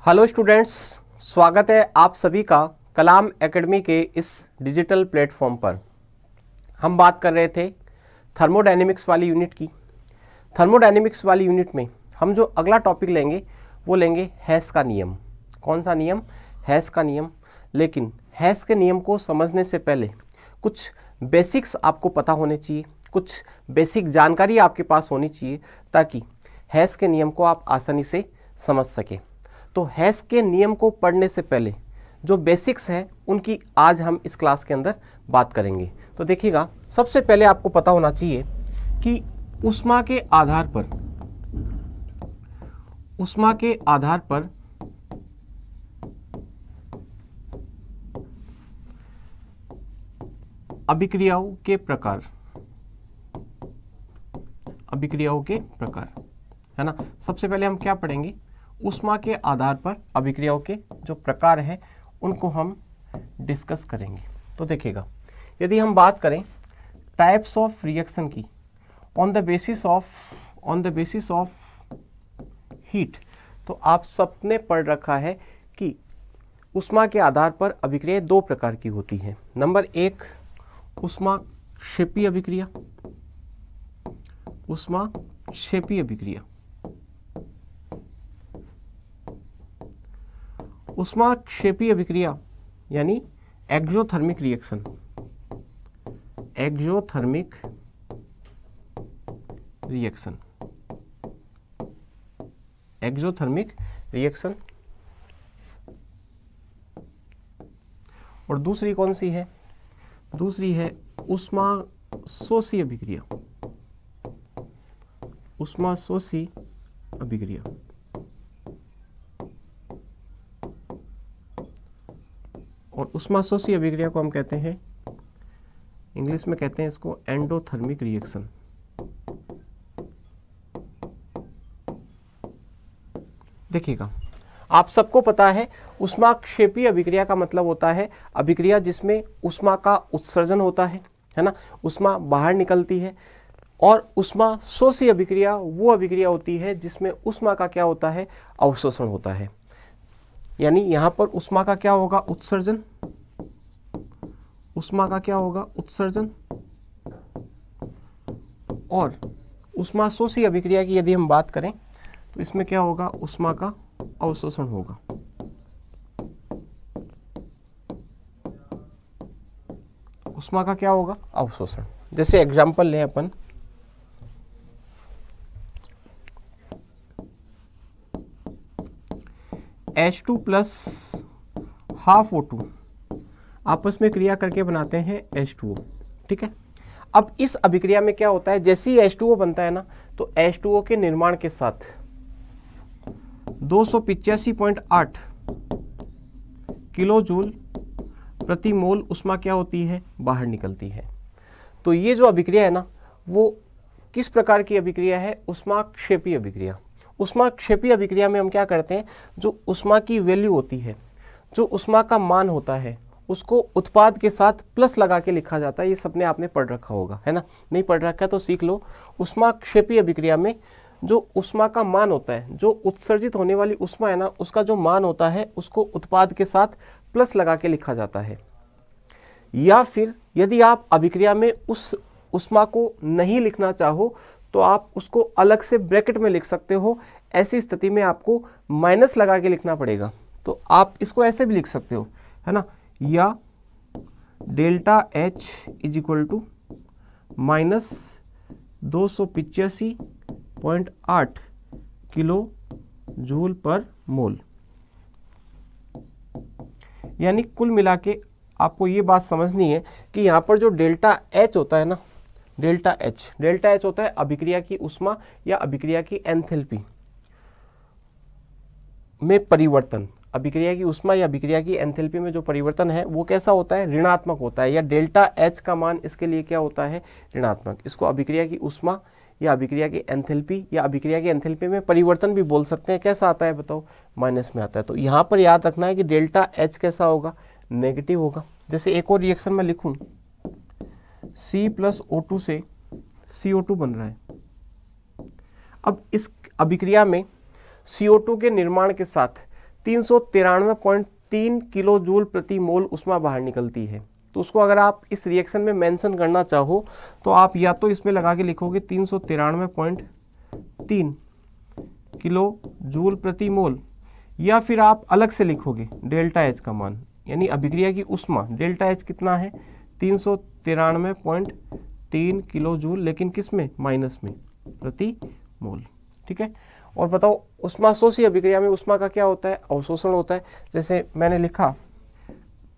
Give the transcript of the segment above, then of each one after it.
Hello students, स्वागत है आप सभी का कलाम एकेडमी के इस डिजिटल प्लेटफॉर्म पर। हम बात कर रहे थे थर्मोडायनेमिक्स वाली यूनिट की। थर्मोडायनेमिक्स वाली यूनिट में हम जो अगला टॉपिक लेंगे वो लेंगे हेस का नियम। कौन सा नियम? हेस का नियम। लेकिन हेस के नियम को समझने से पहले कुछ बेसिक्स आपको पता होने चाहिए, कुछ बेसिक जानकारी आपके पास होनी चाहिए ताकि हेस के नियम को आप आसानी से समझ सकें। तो हेस के नियम को पढ़ने से पहले जो बेसिक्स हैं उनकी आज हम इस क्लास के अंदर बात करेंगे। तो देखिएगा, सबसे पहले आपको पता होना चाहिए कि ऊष्मा के आधार पर अभिक्रियाओं के प्रकार है ना। सबसे पहले हम क्या पढ़ेंगे? ऊष्मा के आधार पर अभिक्रियाओं के जो प्रकार हैं उनको हम डिस्कस करेंगे। तो देखिएगा, यदि हम बात करें टाइप्स ऑफ रिएक्शन की on the basis of heat, तो आप सबने पढ़ रखा है कि ऊष्मा के आधार पर अभिक्रिया दो प्रकार की होती हैं। नंबर एक, ऊष्माक्षेपी अभिक्रिया। ऊष्माक्षेपी अभिक्रिया यानी एक्सोथर्मिक रिएक्शन। और दूसरी कौन सी है? दूसरी है ऊष्माशोषी अभिक्रिया। और ऊष्माशोषी अभिक्रिया को हम कहते हैं, इंग्लिश में कहते हैं इसको एंडोथर्मिक रिएक्शन। देखिएगा, आप सबको पता है ऊष्माक्षेपी अभिक्रिया का मतलब होता है अभिक्रिया जिसमें ऊष्मा का उत्सर्जन होता है ना, ऊष्मा बाहर निकलती है। और ऊष्माशोषी अभिक्रिया वो अभिक्रिया होती है जिसमें ऊष्मा का क्या होता है? अवशोषण होता है। यानी यहां पर ऊष्मा का क्या होगा? उत्सर्जन। और ऊष्माशोषी अभिक्रिया की यदि हम बात करें तो इसमें क्या होगा? ऊष्मा का अवशोषण होगा। ऊष्मा का क्या होगा? अवशोषण। जैसे एग्जांपल लें अपन, H2 प्लस हाफ O2 आपस में क्रिया करके बनाते हैं H2O। ठीक है। अब इस अभिक्रिया में क्या होता है? जैसे ही H2O बनता है ना, तो H2O के निर्माण के साथ 285.8 किलो जूल प्रति मोल ऊष्मा क्या होती है? बाहर निकलती है। तो ये जो अभिक्रिया है ना, वो किस प्रकार की अभिक्रिया है? ऊष्माक्षेपी अभिक्रिया। ऊष्माक्षेपी अभिक्रिया में हम क्या करते हैं? जो ऊष्मा की वैल्यू होती है, जो ऊष्मा का मान होता है, उसको उत्पाद के साथ प्लस लगा के लिखा जाता है। ये सबने आपने पढ़ रखा होगा, है ना? नहीं पढ़ रखा है तो सीख लो। ऊष्माक्षेपी अभिक्रिया में जो ऊष्मा का मान होता है, जो उत्सर्जित होने वाली ऊष्मा है ना, उसका जो मान होता है उसको उत्पाद के साथ प्लस लगा के लिखा जाता है। या फिर यदि आप अभिक्रिया में उस ऊष्मा को नहीं लिखना चाहो तो आप उसको अलग से ब्रैकेट में लिख सकते हो। ऐसी स्थिति में आपको माइनस लगा के लिखना पड़ेगा। तो आप इसको ऐसे भी लिख सकते हो, है ना? या delta H is equal to minus 285.8 kilojoule per mole. यानी कुल मिला के आपको ये बात समझनी है कि यहाँ पर जो डेल्टा H होता है ना, डेल्टा H होता है अभिक्रिया की ऊष्मा या अभिक्रिया की एंथैल्पी में परिवर्तन। अभिक्रिया की ऊष्मा या अभिक्रिया की एंथैल्पी में जो परिवर्तन है वो कैसा होता है? ऋणात्मक होता है। या डेल्टा H का मान इसके लिए क्या होता है? ऋणात्मक। इसको अभिक्रिया की ऊष्मा या अभिक्रिया की एंथैल्पी या अभिक्रिया की एंथैल्पी में परिवर्तन भी बोल सकते हैं। कैसा आता है बताओ? माइनस में आता है। तो यहाँ पर याद रखना है कि डेल्टा H कैसा होगा? नेगेटिव होगा। जैसे एक और रिएक्शन में लिखूं, C प्लस O2 से CO2 बन रहा है। अब इस अभिक्रिया में CO2 के निर्माण के साथ 393.3 किलो जूल प्रति मोल उष्मा बाहर निकलती है। तो उसको अगर आप इस रिएक्शन में मेंशन करना चाहो तो आप या तो इसमें लगा के लिखोगे 393.3 किलो जूल प्रति मोल, या फिर आप अलग से लिखोगे डेल्टा एच का मान, यानी अभिक्रिया की उष्मा डेल्टा एच कितना है 393.3 किलो जूल, लेकिन किस में, माइनस में, प्रति मोल। ठीक है। और बताओ उष्माशोषी अभिक्रिया में उष्मा का क्या होता है, अवशोषण होता है। जैसे मैंने लिखा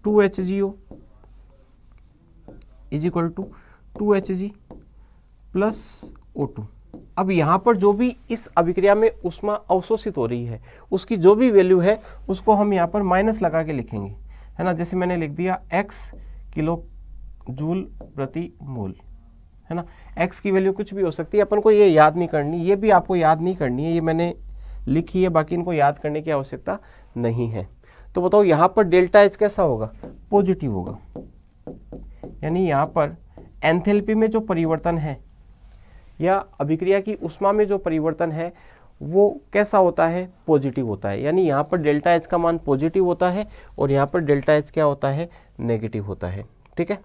2HgO is equal to 2Hg plus O2। अब यहाँ पर जो भी इस अभिक्रिया में उष्मा अवशोषित हो रही है उसकी जो भी वैल्यू है उसको हम यहाँ पर माइनस लगा के लिखेंगे, है ना। जैसे मैंने लिख दिया x किलो जूल प्रति मोल, है ना। x की वैल्यू कुछ भी हो सकती है, अपन को ये याद नहीं करनी, ये भी आपको याद नहीं करनी है, ये मैंने लिखी है, बाकी इनको याद करने की आवश्यकता नहीं है। तो बताओ यहाँ पर डेल्टा एच कैसा होगा, पॉजिटिव होगा, यानी यहाँ पर एंथैल्पी में जो परिवर्तन है या अभिक्रिया की उष्मा में जो परिवर्तन है वो कैसा होता है, पॉजिटिव होता है। यानी यहाँ पर डेल्टा एच का मान पॉजिटिव होता है और यहाँ पर डेल्टा एच क्या होता है, नेगेटिव होता है। ठीक है।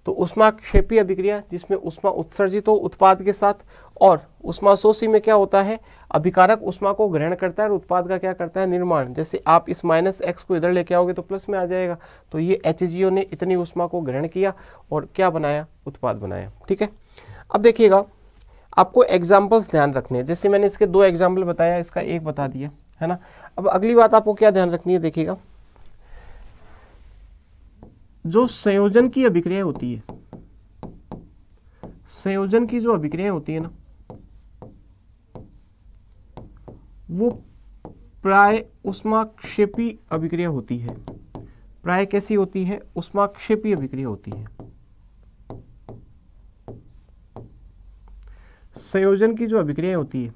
तो उष्माक्षेपी अभिक्रिया जिसमें उष्मा उत्सर्जित हो उत्पाद के साथ, और उष्माशोषी में क्या होता है, अभिकारक उष्मा को ग्रहण करता है और उत्पाद का क्या करता है, निर्माण। जैसे आप इस -x को इधर लेके आओगे तो प्लस में आ जाएगा, तो ये HgO ने इतनी उष्मा को ग्रहण किया और क्या बनाया, उत्पाद बनाया। ठीक है। अब देखिएगा आपको एग्जाम्पल्स ध्यान रखने हैं। जैसे मैंने इसके 2 एग्जाम्पल बताया, इसका एक बता दिया, है ना। अब अगली बात आपको क्या ध्यान रखनी है, देखिएगा जो संयोजन की अभिक्रिया होती है, संयोजन की जो अभिक्रिया होती है ना, वो प्राय उष्माक्षेपी अभिक्रिया होती है। प्राय कैसी होती है, उष्माक्षेपी अभिक्रिया होती है। संयोजन की जो अभिक्रिया होती है,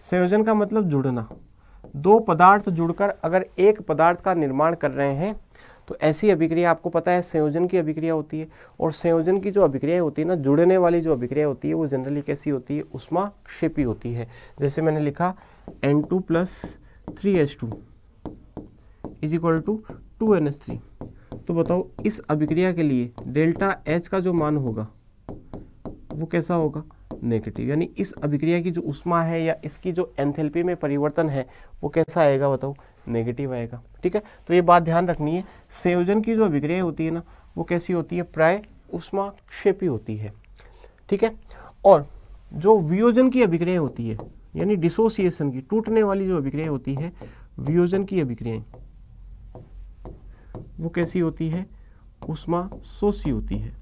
संयोजन का मतलब जुड़ना, दो पदार्थ जुड़कर अगर एक पदार्थ का निर्माण कर रहे हैं तो ऐसी अभिक्रिया आपको पता है संयोजन की अभिक्रिया होती है। और संयोजन की जो अभिक्रिया होती है ना, जुड़ने वाली जो अभिक्रिया होती है वो जनरली कैसी होती है, उष्माक्षेपी होती है। जैसे मैंने लिखा N2 + 3H2 is equal to 2NH3। तो बताओ इस अभिक्रिया के लिए डेल्टा एच का जो मान होगा वो कैसा होगा, नेगेटिव। यानी इस अभिक्रिया की जो उष्मा है या इसकी जो एंथैल्पी में परिवर्तन है वो कैसा आएगा, बताओ, नेगेटिव आएगा। ठीक है। तो ये बात ध्यान रखनी है, संयोजन की जो अभिक्रिया होती है ना वो कैसी होती है, प्राय उष्माक्षेपी होती है। ठीक है। और जो वियोजन की अभिक्रिया होती है, यानी डिसोसिएशन की, टूटने वाली जो अभिक्रिया होती है, वियोजन की अभिक्रियाएं, वो कैसी होती है, उष्माशोषी होती है।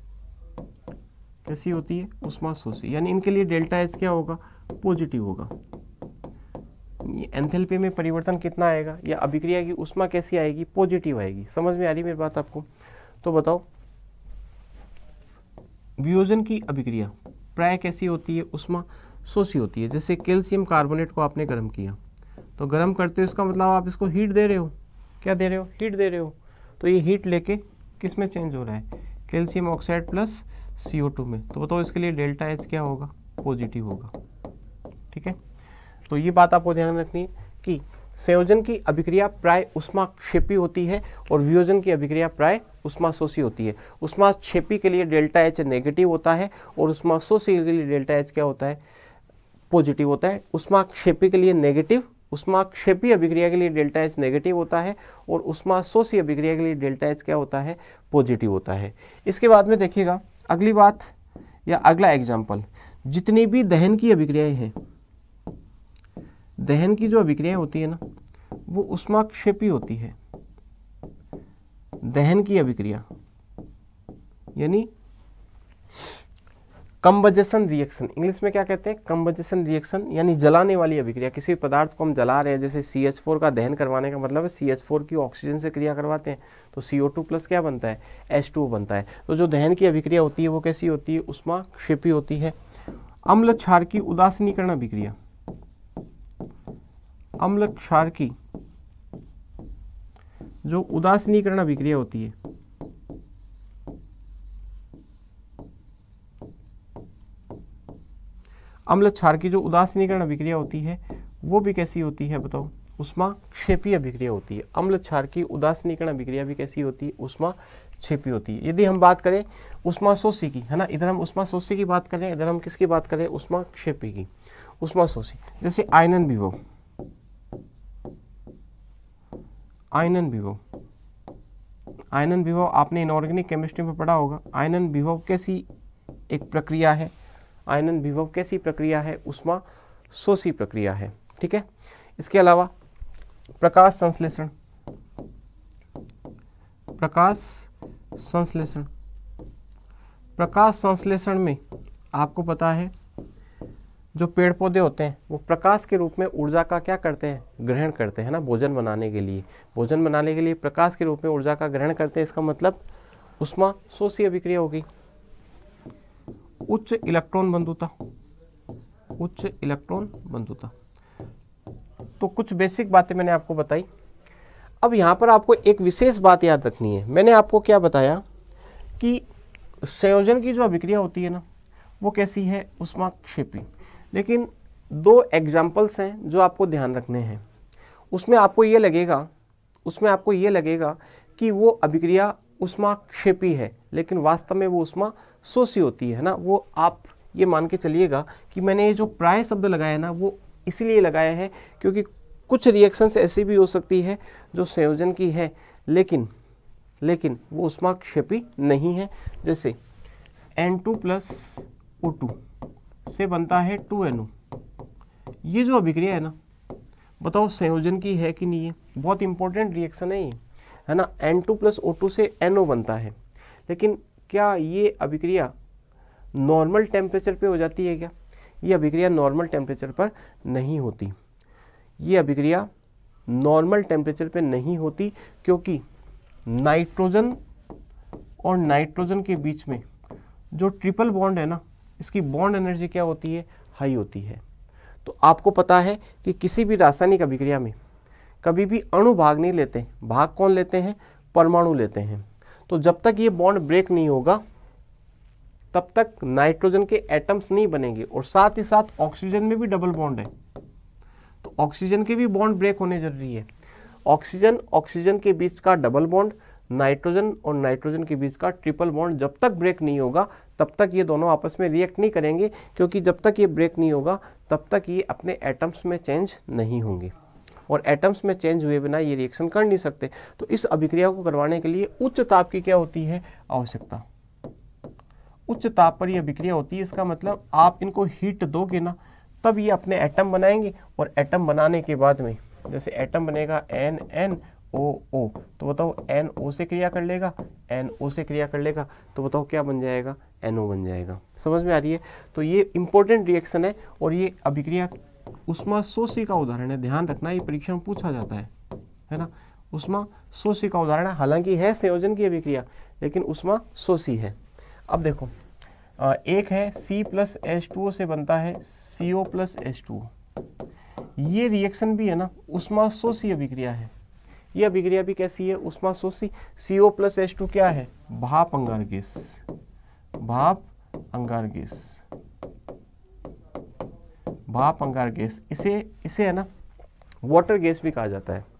कैसी होती है, उष्माशोषी। यानी इनके लिए डेल्टा एच क्या होगा, पॉजिटिव होगा। एंथैल्पी में परिवर्तन कितना आएगा या अभिक्रिया की उष्मा कैसी आएगी, पॉजिटिव आएगी। समझ में आ रही मेरी बात आपको। तो बताओ वियोजन की अभिक्रिया प्राय कैसी होती है, उष्माशोषी होती है। जैसे कैल्शियम कार्बोनेट को आपने गर्म किया, तो गर्म करते हो इसका मतलब आप इसको हीट दे रहे हो, क्या दे रहे हो, हीट दे रहे हो। तो ये हीट लेके किस में चेंज हो रहा है, कैल्शियम ऑक्साइड प्लस CO2 में। तो बताओ इसके लिए डेल्टा एच क्या होगा, पॉजिटिव होगा। ठीक है। तो ये बात आपको ध्यान रखनी है कि संयोजन की अभिक्रिया प्राय उष्माक्षेपी होती है और वियोजन की अभिक्रिया प्राय उष्माशोषी होती है। उष्माक्षेपी के लिए डेल्टा एच नेगेटिव होता है और उष्माशोषी के लिए डेल्टा एच क्या होता है, पॉजिटिव होता है। उष्माक्षेपी के लिए नेगेटिव, उष्माक्षेपी अभिक्रिया के लिए डेल्टा एच नेगेटिव होता है और उष्माशोषी अभिक्रिया के लिए डेल्टा एच क्या होता है, पॉजिटिव होता है। इसके बाद में देखिएगा अगली बात या अगला एग्जाम्पल, जितनी भी दहन की अभिक्रियाएं हैं, दहन की जो अभिक्रियाएं होती है ना वो उष्माक्षेपी होती है। दहन की अभिक्रिया यानी कंबजन रिएक्शन, इंग्लिश में क्या कहते हैं, कंबजन रिएक्शन, यानी जलाने वाली अभिक्रिया। किसी पदार्थ को हम जला रहे हैं, जैसे CH4 का दहन करवाने का मतलब है CH4 की ऑक्सीजन से क्रिया करवाते हैं तो CO2 प्लस क्या बनता है, H2O बनता है। तो जो दहन की अभिक्रिया होती है वो कैसी होती है, उष्माक्षेपी होती है। अम्ल क्षार की उदासीनीकरण अभिक्रिया, अम्ल क्षार की जो उदासीनीकरण अभिक्रिया होती है अम्ल क्षार की जो उदासीनीकरण अभिक्रिया होती है वो भी कैसी होती है, बताओ, ऊष्माक्षेपी अभिक्रिया होती है। अम्ल क्षार की उदासीनीकरण अभिक्रिया भी कैसी होती है? ऊष्माक्षेपी होती है। यदि हम बात करें ऊष्माशोषी की, है ना, इधर हम ऊष्माशोषी की बात करें, इधर हम किसकी बात करें? ऊष्माक्षेपी की। ऊष्माशोषी जैसे आयनन विभव, आयनन विभव, आयनन विभव आपने इनऑर्गेनिक केमिस्ट्री में पढ़ा होगा। आयनन विभव कैसी एक प्रक्रिया है? आयनन विभव कैसी प्रक्रिया है? ऊष्माशोषी प्रक्रिया है। ठीक है। इसके अलावा प्रकाश संश्लेषण, प्रकाश संश्लेषण, प्रकाश संश्लेषण में आपको पता है जो पेड़ पौधे होते हैं वो प्रकाश के रूप में ऊर्जा का क्या करते हैं? ग्रहण करते हैं ना, भोजन बनाने के लिए। भोजन बनाने के लिए प्रकाश के रूप में ऊर्जा का ग्रहण करते हैं, इसका मतलब ऊष्माशोषी अभिक्रिया होगी। उच्च इलेक्ट्रॉन बंधुता, उच्च इलेक्ट्रॉन बंधुता। तो कुछ बेसिक बातें मैंने आपको बताई। अब यहाँ पर आपको एक विशेष बात याद रखनी है। मैंने आपको क्या बताया कि संयोजन की जो अभिक्रिया होती है ना वो कैसी है? ऊष्माक्षेपी। लेकिन दो एग्जाम्पल्स हैं जो आपको ध्यान रखने हैं। उसमें आपको ये लगेगा कि वो अभिक्रिया ऊष्माक्षेपी है लेकिन वास्तव में वो ऊष्माशोषी होती है ना। वो आप ये मान के चलिएगा कि मैंने ये जो प्राय शब्द लगाया ना वो इसीलिए लगाया है क्योंकि कुछ रिएक्शंस ऐसी भी हो सकती है जो संयोजन की है लेकिन वो ऊष्माक्षेपी नहीं है। जैसे N2 प्लस O2 से बनता है 2NO। ये जो अभिक्रिया है ना, बताओ संयोजन की है कि नहीं है? बहुत इंपॉर्टेंट रिएक्शन है ये, है ना। N2 प्लस O2 से NO बनता है, लेकिन क्या ये अभिक्रिया नॉर्मल टेम्परेचर पे हो जाती है क्या? ये अभिक्रिया नॉर्मल टेम्परेचर पर नहीं होती। ये अभिक्रिया नॉर्मल टेम्परेचर पे नहीं होती क्योंकि नाइट्रोजन और नाइट्रोजन के बीच में जो ट्रिपल बॉन्ड है ना, इसकी बॉन्ड एनर्जी क्या होती है? हाई होती है। तो आपको पता है कि किसी भी रासायनिक अभिक्रिया में कभी भी अणु भाग नहीं लेते। भाग कौन लेते हैं? परमाणु लेते हैं। तो जब तक ये बॉन्ड ब्रेक नहीं होगा तब तक नाइट्रोजन के एटम्स नहीं बनेंगे। और साथ ही साथ ऑक्सीजन में भी डबल बॉन्ड है, तो ऑक्सीजन के भी बॉन्ड ब्रेक होने जरूरी है। ऑक्सीजन के बीच का डबल बॉन्ड, नाइट्रोजन और नाइट्रोजन के बीच का ट्रिपल बॉन्ड जब तक ब्रेक नहीं होगा तब तक ये दोनों आपस में रिएक्ट नहीं करेंगे, क्योंकि जब तक ये ब्रेक नहीं होगा तब तक ये अपने एटम्स में चेंज नहीं होंगे और एटम्स में चेंज हुए बिना ये रिएक्शन कर नहीं सकते। तो इस अभिक्रिया को करवाने के लिए उच्च ताप की क्या होती है? आवश्यकता। उच्च ताप पर ये अभिक्रिया होती है। इसका मतलब आप इनको हीट दोगे ना तब ये अपने एटम बनाएंगे और एटम बनाने के बाद में जैसे एटम बनेगा NNOO, तो बताओ NO से क्रिया कर लेगा, NO से क्रिया कर लेगा, तो बताओ क्या बन जाएगा? NO बन जाएगा। समझ में आ रही है? तो ये इंपॉर्टेंट रिएक्शन है और ये अभिक्रिया ऊष्माशोषी का उदाहरण है। ध्यान रखना, ये परीक्षा में पूछा जाता है ना। ऊष्माशोषी का उदाहरण है, हालांकि है संयोजन की अभिक्रिया लेकिन ऊष्माशोषी है। अब देखो एक है C प्लस H2O से बनता है CO प्लस H2O। ये रिएक्शन भी है ना ऊष्माशोषी अभिक्रिया है। ये अभिक्रिया भी कैसी है? ऊष्माशोषी। CO प्लस H2 क्या है? भाप अंगार गैस, भाप अंगार गैस, भाप अंगार गैस। इसे है ना वाटर गैस भी कहा जाता है।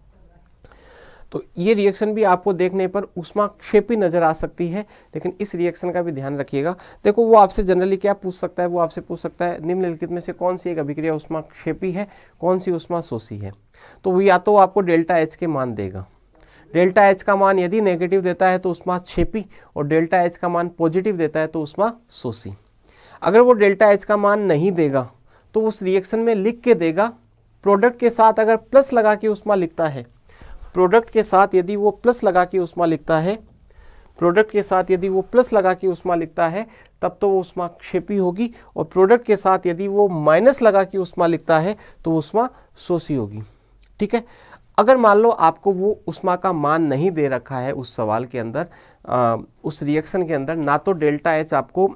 तो ये रिएक्शन भी आपको देखने पर ऊष्माक्षेपी नजर आ सकती है, लेकिन इस रिएक्शन का भी ध्यान रखिएगा। देखो वो आपसे जनरली क्या पूछ सकता है? वो आपसे पूछ सकता है निम्नलिखित में से कौन सी एक अभिक्रिया ऊष्माक्षेपी है, कौन सी ऊष्माशोषी है। तो वो या तो आपको डेल्टा H के मान देगा। डेल्टा H का मान यदि नेगेटिव देता है तो ऊष्माक्षेपी और डेल्टा H का मान पॉजिटिव देता है तो ऊष्माशोषी। अगर वो डेल्टा H का मान नहीं देगा तो उस रिएक्शन में लिख के देगा, प्रोडक्ट के साथ अगर प्लस लगा के ऊष्मा लिखता है, प्रोडक्ट के साथ यदि वो प्लस लगा के ऊष्मा लिखता है, प्रोडक्ट के साथ यदि वो प्लस लगा के ऊष्मा लिखता है तब तो वो ऊष्माक्षेपी होगी, और प्रोडक्ट के साथ यदि वो माइनस लगा के ऊष्मा लिखता है तो ऊष्माशोषी होगी। ठीक है। अगर मान लो आपको वो ऊष्मा का मान नहीं दे रखा है उस सवाल के अंदर, उस रिएक्शन के अंदर, ना तो डेल्टा H आपको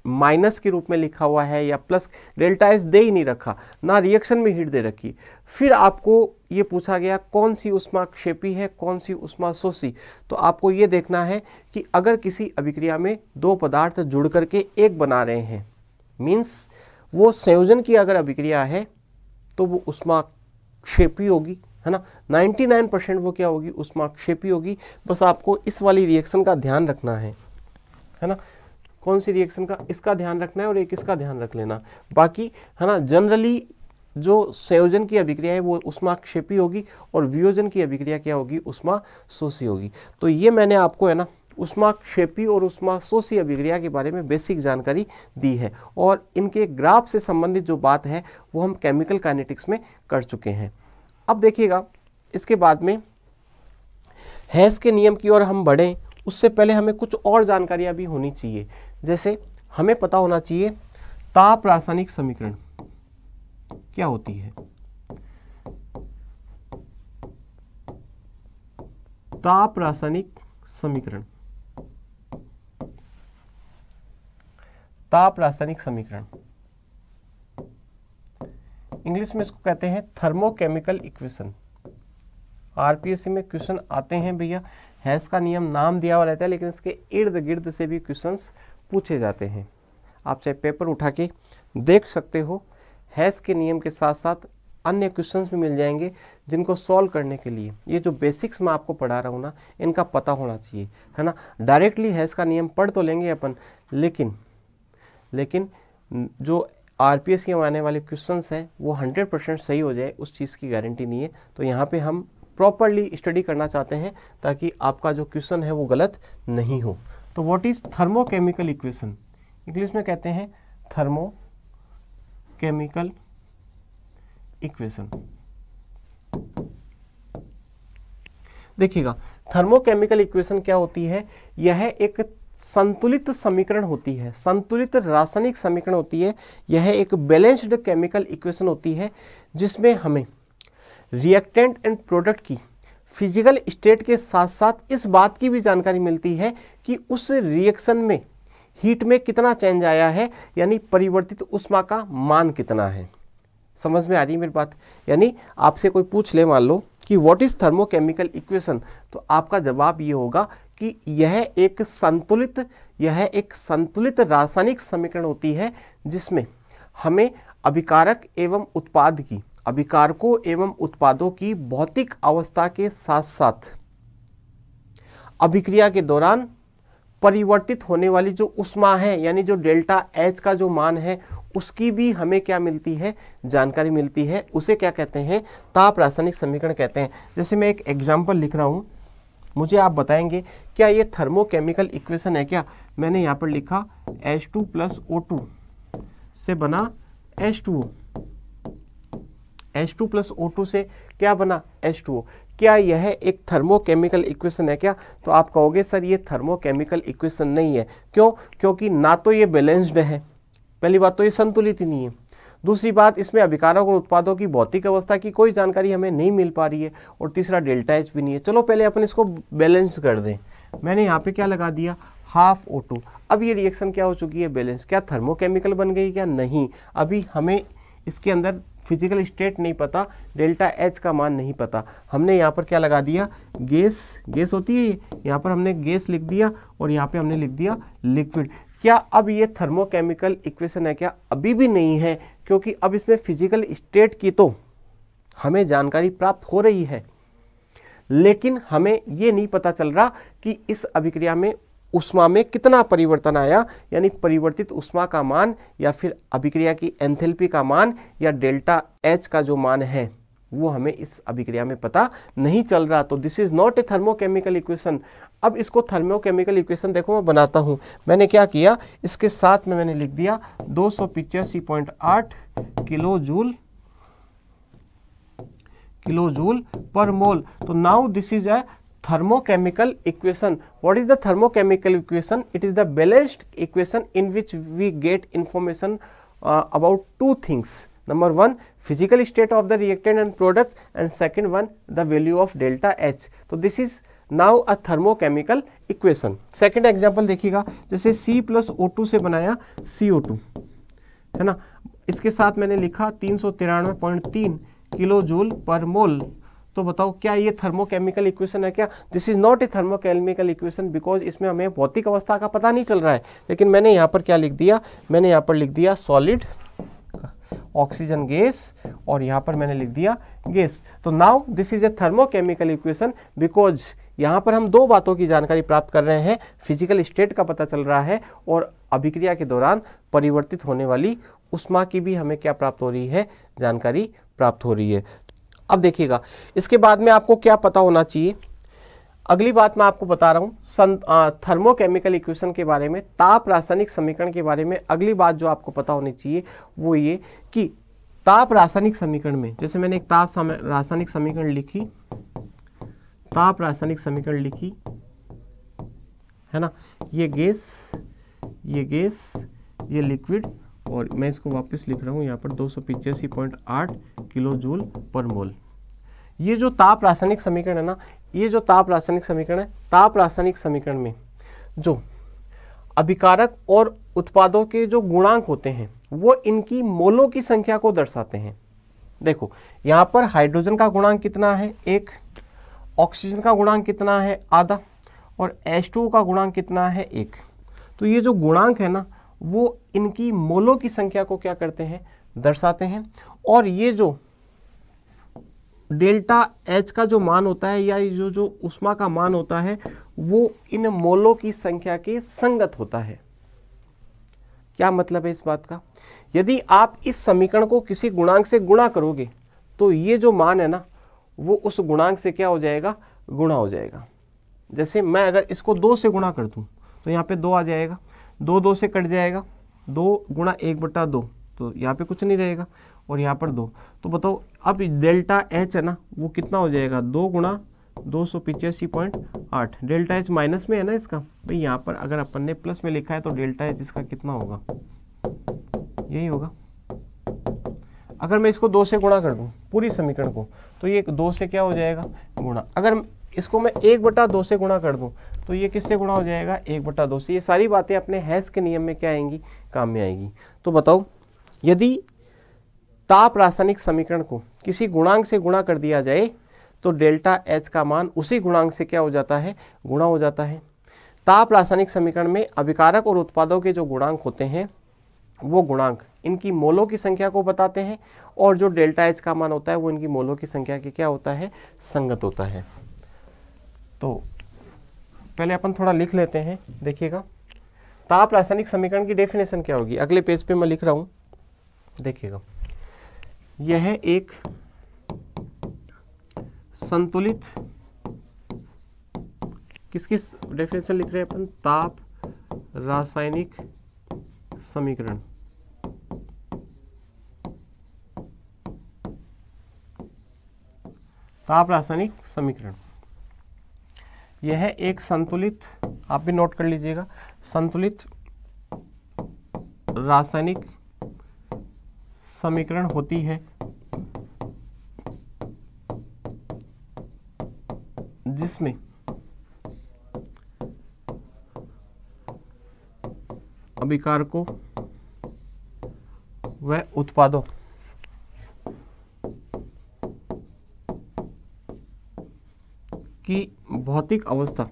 माइनस के रूप में लिखा हुआ है या प्लस, डेल्टा H दे ही नहीं रखा, ना रिएक्शन में हीट दे रखी, फिर आपको ये पूछा गया कौन सी ऊष्माक्षेपी है, कौन सी ऊष्माशोषी। तो आपको ये देखना है कि अगर किसी अभिक्रिया में दो पदार्थ जुड़ करके एक बना रहे हैं, मीन्स वो संयोजन की अगर अभिक्रिया है तो वो ऊष्माक्षेपी होगी, है ना, 99% वो क्या होगी, ऊष्माक्षेपी होगी। बस आपको इस वाली रिएक्शन का ध्यान रखना है ना, कौन सी रिएक्शन का, इसका ध्यान रखना है और एक इसका ध्यान रख लेना। बाकी है ना, जनरली जो संयोजन की अभिक्रिया है वो ऊष्माक्षेपी होगी और वियोजन की अभिक्रिया क्या होगी, ऊष्माशोषी होगी। तो ये मैंने आपको है ना ऊष्माक्षेपी और ऊष्माशोषी अभिक्रिया के बारे में बेसिक जानकारी दी है, और इनके ग्राफ से संबंधित जो बात है वो हम केमिकल काइनेटिक्स में कर चुके हैं। अब देखिएगा, इसके बाद में हेस के नियम की ओर हम बढ़ें उससे पहले हमें कुछ और जानकारियां भी होनी चाहिए। जैसे हमें पता होना चाहिए ताप रासायनिक समीकरण क्या होती है। ताप रासायनिक समीकरण, ताप रासायनिक समीकरण इंग्लिश में इसको कहते हैं थर्मोकेमिकल इक्वेशन। आरपीएससी में क्वेश्चन आते हैं भैया, हेस का नियम नाम दिया हुआ रहता है लेकिन इसके इर्द गिर्द से भी क्वेश्चंस पूछे जाते हैं। आप चाहे पेपर उठा के देख सकते हो, हेस के नियम के साथ साथ अन्य क्वेश्चंस भी मिल जाएंगे जिनको सॉल्व करने के लिए ये जो बेसिक्स मैं आपको पढ़ा रहा हूँ ना, इनका पता होना चाहिए, है ना। डायरेक्टली हेस का नियम पढ़ तो लेंगे अपन, लेकिन जो आरपीएससी में आने वाले क्वेश्चंस हैं वो 100% सही हो जाए उस चीज़ की गारंटी नहीं है। तो यहाँ पे हम प्रॉपरली स्टडी करना चाहते हैं ताकि आपका जो क्वेश्चन है वो गलत नहीं हो। तो what is thermochemical equation, English में कहते हैं थर्मोकेमिकल इक्वेशन। देखिएगा, थर्मोकेमिकल इक्वेशन क्या होती है, यह एक संतुलित समीकरण होती है, संतुलित रासायनिक समीकरण होती है। यह एक बैलेंस्ड केमिकल इक्वेशन होती है जिसमें हमें रिएक्टेंट एंड प्रोडक्ट की फिजिकल स्टेट के साथ साथ इस बात की भी जानकारी मिलती है कि उस रिएक्शन में हीट में कितना चेंज आया है, यानी परिवर्तित ऊष्मा का मान कितना है। समझ में आ रही है मेरी बात। यानी आपसे कोई पूछ ले मान लो कि व्हाट इज थर्मोकेमिकल इक्वेशन, तो आपका जवाब ये होगा कि यह एक संतुलित रासायनिक समीकरण होती है जिसमें हमें अभिकारक एवं उत्पाद की, अभिकारकों एवं उत्पादों की भौतिक अवस्था के साथ साथ अभिक्रिया के दौरान परिवर्तित होने वाली जो ऊष्मा है, यानी जो डेल्टा एच का जो मान है, उसकी भी हमें क्या मिलती है, जानकारी मिलती है। उसे क्या कहते हैं, ताप रासायनिक समीकरण कहते हैं। जैसे मैं एक एग्जांपल लिख रहा हूं, मुझे आप बताएंगे क्या ये थर्मोकेमिकल इक्वेशन है क्या। मैंने यहाँ पर लिखा H2 + O2 से बना H2O, H2 + O2 से क्या बना, H2O। क्या यह एक थर्मोकेमिकल इक्वेशन है क्या, तो आप कहोगे सर ये थर्मोकेमिकल इक्वेशन नहीं है। क्यों, क्योंकि ना तो ये बैलेंस्ड है, पहली बात तो ये संतुलित ही नहीं है, दूसरी बात इसमें अभिकारक और उत्पादों की भौतिक अवस्था की कोई जानकारी हमें नहीं मिल पा रही है, और तीसरा डेल्टा एच भी नहीं है। चलो पहले अपन इसको बैलेंस कर दें। मैंने यहाँ पे क्या लगा दिया, हाफ O2। अब ये रिएक्शन क्या हो चुकी है, बैलेंस। क्या थर्मोकेमिकल बन गई क्या, नहीं। अभी हमें इसके अंदर फिजिकल स्टेट नहीं पता, डेल्टा एच का मान नहीं पता। हमने यहाँ पर क्या लगा दिया, गैस होती है, यहाँ पर हमने गैस लिख दिया और यहाँ पे हमने लिख दिया लिक्विड। क्या अब ये थर्मोकेमिकल इक्वेशन है क्या, अभी भी नहीं है, क्योंकि अब इसमें फिजिकल स्टेट की तो हमें जानकारी प्राप्त हो रही है, लेकिन हमें ये नहीं पता चल रहा कि इस अभिक्रिया में ऊष्मा में कितना परिवर्तन आया, यानी परिवर्तित ऊष्मा का मान, या फिर अभिक्रिया की एंथैल्पी का मान, या डेल्टा एच का जो मान है वो हमें इस अभिक्रिया में पता नहीं चल रहा। तो this is not a thermochemical equation. अब इसको थर्मोकेमिकल इक्वेशन देखो मैं बनाता हूं। मैंने क्या किया, इसके साथ में मैंने लिख दिया 285.8 किलोजूल पर मोल। तो now this is a thermochemical equation. What is the thermochemical equation? It is the balanced equation in which we get information about two things. Number one, physical state of the reactant and product, and second one, the value of delta H. So this is now a thermochemical equation. Second example देखिएगा, जैसे C + O2 से बनाया CO2, है ना। इसके साथ मैंने लिखा 393.3 किलोजूल पर मोल। तो बताओ क्या ये थर्मोकेमिकल इक्वेशन है क्या? This is not a thermochemical equation, because इसमें हमें भौतिक अवस्था का पता नहीं चल रहा है। लेकिन मैंने यहाँ पर क्या लिख दिया, मैंने यहाँ पर लिख दिया सॉलिड, ऑक्सीजन गैस, और यहाँ पर मैंने लिख दिया गैस। तो now this is a thermochemical equation, because यहाँ पर हम दो बातों की जानकारी प्राप्त कर रहे हैं, फिजिकल स्टेट का पता चल रहा है और अभिक्रिया के दौरान परिवर्तित होने वाली ऊष्मा की भी हमें क्या प्राप्त हो रही है, जानकारी प्राप्त हो रही है। अब देखिएगा इसके बाद में आपको क्या पता होना चाहिए। अगली बात मैं आपको बता रहा हूँ थर्मोकेमिकल इक्वेशन के बारे में, ताप रासायनिक समीकरण के बारे में। अगली बात जो आपको पता होनी चाहिए वो ये कि ताप रासायनिक समीकरण में, जैसे मैंने एक ताप रासायनिक समीकरण लिखी, ताप रासायनिक समीकरण लिखी है ना, ये गैस, ये लिक्विड, और मैं इसको वापस लिख रहा हूँ यहाँ पर 285.8 किलो जूल पर मोल। ये जो ताप रासायनिक समीकरण है ना, ये जो ताप रासायनिक समीकरण है, ताप रासायनिक समीकरण में जो अभिकारक और उत्पादों के जो गुणांक होते हैं वो इनकी मोलों की संख्या को दर्शाते हैं। देखो यहाँ पर हाइड्रोजन का गुणांक कितना है, 1, ऑक्सीजन का गुणांक कितना है, आधा, और H2O का गुणांक कितना है, 1। तो ये जो गुणांक है ना वो इनकी मोलों की संख्या को क्या करते हैं, दर्शाते हैं। और ये जो डेल्टा H का जो मान होता है, या जो ऊष्मा का मान होता है, वो इन मोलों की संख्या के संगत होता है। क्या मतलब है इस बात का? यदि आप इस समीकरण को किसी गुणांक से गुणा करोगे तो ये जो मान है ना वो उस गुणांक से क्या हो जाएगा, गुणा हो जाएगा। जैसे मैं अगर इसको 2 से गुणा कर दूं तो यहाँ पे 2 आ जाएगा, 2 से कट जाएगा, 2 गुणा 1/2, तो यहाँ पे कुछ नहीं रहेगा, और यहाँ पर 2। तो बताओ अब डेल्टा H है ना वो कितना हो जाएगा, 2 गुणा 285.8। डेल्टा H माइनस में है ना इसका, भाई यहाँ पर अगर अपन ने प्लस में लिखा है तो डेल्टा H इसका कितना होगा, यही होगा। अगर मैं इसको 2 से गुणा कर दूं पूरी समीकरण को तो ये 2 से क्या हो जाएगा, गुणा। अगर इसको मैं 1/2 से गुणा कर दूं तो ये किससे गुणा हो जाएगा, 1/2 से। ये सारी बातें अपने हेस के नियम में क्या आएंगी, काम में आएगी। तो बताओ यदि ताप रासायनिक समीकरण को किसी गुणांक से गुणा कर दिया जाए तो डेल्टा H का मान उसी गुणांक से क्या हो जाता है, गुणा हो जाता है। ताप रासायनिक समीकरण में अभिकारक और उत्पादों के जो गुणांक होते हैं वो गुणांक इनकी मोलों की संख्या को बताते हैं, और जो डेल्टा H का मान होता है वो इनकी मोलों की संख्या के क्या होता है, संगत होता है। तो पहले अपन थोड़ा लिख लेते हैं, देखिएगा ताप रासायनिक समीकरण की डेफिनेशन क्या होगी। अगले पेज पे मैं लिख रहा हूँ, देखिएगा यह एक संतुलित, किसकी डेफिनेशन लिख रहे हैं अपन, ताप रासायनिक समीकरण। ताप रासायनिक समीकरण यह एक संतुलित, आप भी नोट कर लीजिएगा, संतुलित रासायनिक समीकरण होती है जिसमें अभिकारकों व उत्पादों की भौतिक अवस्था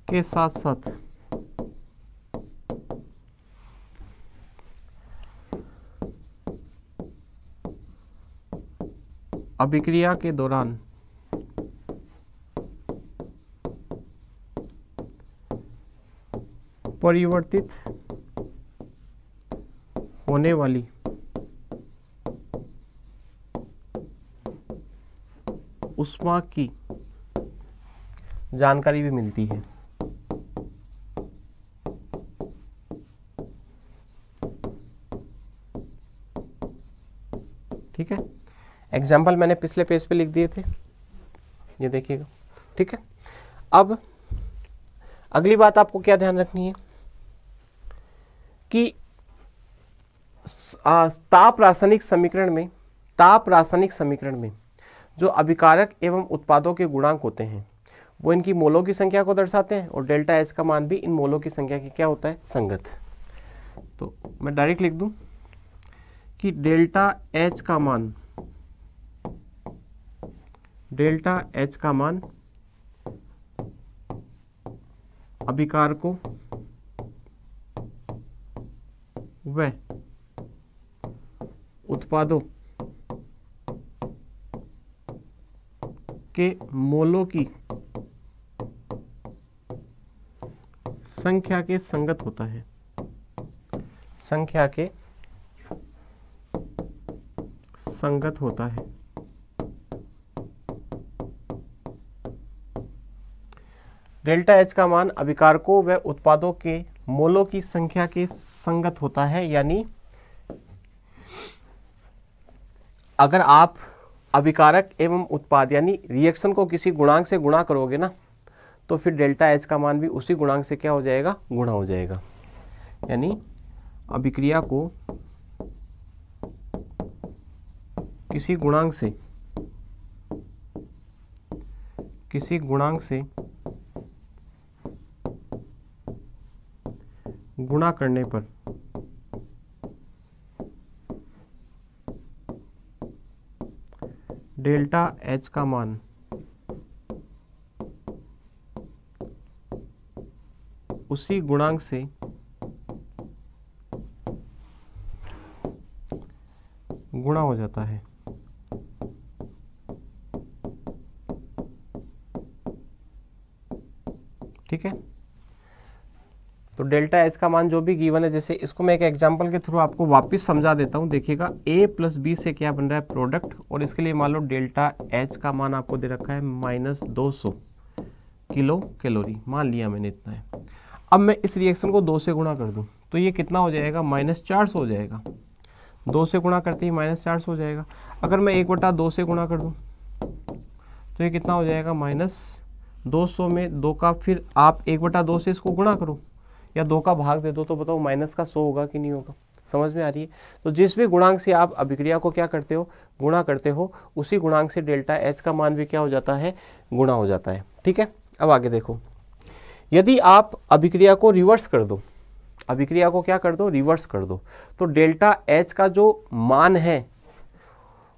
के साथ साथ अभिक्रिया के दौरान परिवर्तित होने वाली ऊष्मा की जानकारी भी मिलती है। ठीक है, एग्जाम्पल मैंने पिछले पेज पे लिख दिए थे, ये देखिएगा। ठीक है, अब अगली बात आपको क्या ध्यान रखनी है कि ताप रासायनिक समीकरण में जो अभिकारक एवं उत्पादों के गुणांक होते हैं वो इनकी मोलों की संख्या को दर्शाते हैं, और डेल्टा H का मान भी इन मोलों की संख्या की क्या होता है, संगत। तो मैं डायरेक्ट लिख दूं कि डेल्टा H का मान अभिकारकों व उत्पादों के मोलों की संख्या के संगत होता है। संख्या के संगत होता है। डेल्टा एच का मान अभिकारकों व उत्पादों के मोलों की संख्या के संगत होता है, यानी अगर आप अभिकारक एवं उत्पाद यानी रिएक्शन को किसी गुणांक से गुणा करोगे ना, तो फिर डेल्टा एच का मान भी उसी गुणांक से क्या हो जाएगा, गुणा हो जाएगा। यानी अभिक्रिया को किसी गुणांक से गुणा करने पर डेल्टा एच का मान उसी गुणांक से गुणा हो जाता है। ठीक है, तो डेल्टा एच का मान जो भी गिवन है, जैसे इसको मैं एक एग्जांपल के थ्रू आपको वापस समझा देता हूं। देखिएगा a प्लस बी से क्या बन रहा है, प्रोडक्ट, और इसके लिए मान लो डेल्टा एच का मान आपको दे रखा है -200 किलो कैलोरी, मान लिया मैंने इतना है। अब मैं इस रिएक्शन को 2 से गुणा कर दूं तो ये कितना हो जाएगा, -400 हो जाएगा। 2 से गुणा करते ही -400 हो जाएगा। अगर मैं 1/2 से गुणा कर दूं तो ये कितना हो जाएगा, -200 में 2 का, फिर आप 1/2 से इसको गुणा करो या 2 का भाग दे दो, तो बताओ माइनस का 100 होगा कि नहीं होगा। समझ में आ रही है। तो जिस भी गुणांक से आप अभिक्रिया को क्या करते हो, गुणा करते हो, उसी गुणांक से डेल्टा एच का मान भी क्या हो जाता है, गुणा हो जाता है। ठीक है, अब आगे देखो, यदि आप अभिक्रिया को रिवर्स कर दो, अभिक्रिया को क्या कर दो, रिवर्स कर दो, तो डेल्टा एच का जो मान है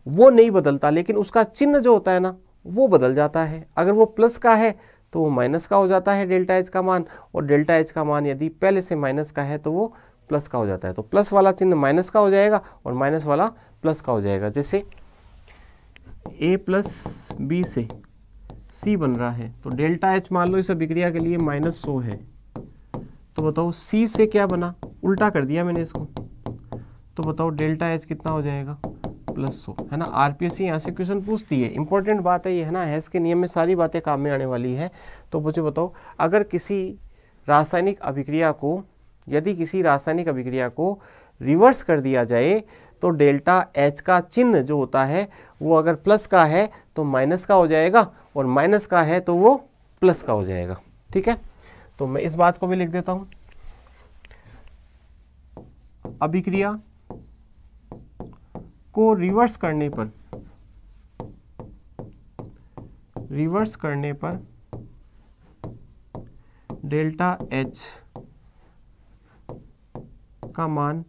वो नहीं बदलता, लेकिन उसका चिन्ह जो होता है ना वो बदल जाता है। अगर वो प्लस का है तो वो माइनस का हो जाता है डेल्टा एच का मान, और डेल्टा एच का मान यदि पहले से माइनस का है तो वो प्लस का हो जाता है। तो प्लस वाला चिन्ह माइनस का हो जाएगा और माइनस वाला प्लस का हो जाएगा। जैसे a प्लस बी से c बन रहा है, तो डेल्टा एच मान लो इस अभिक्रिया के लिए -100 है, तो बताओ c से क्या बना, उल्टा कर दिया मैंने इसको, तो बताओ डेल्टा एच कितना हो जाएगा, +100, है ना। आरपीएससी यहाँ से क्वेश्चन पूछती है, इंपॉर्टेंट बात है ये, है ना। हेस के नियम में सारी बातें काम में आने वाली है। तो मुझे बताओ, अगर किसी रासायनिक अभिक्रिया को, यदि किसी रासायनिक अभिक्रिया को रिवर्स कर दिया जाए तो डेल्टा एच का चिन्ह जो होता है वो अगर प्लस का है तो माइनस का हो जाएगा, और माइनस का है तो वो प्लस का हो जाएगा। ठीक है, तो मैं इस बात को भी लिख देता हूं, अभिक्रिया को रिवर्स करने पर डेल्टा एच का मान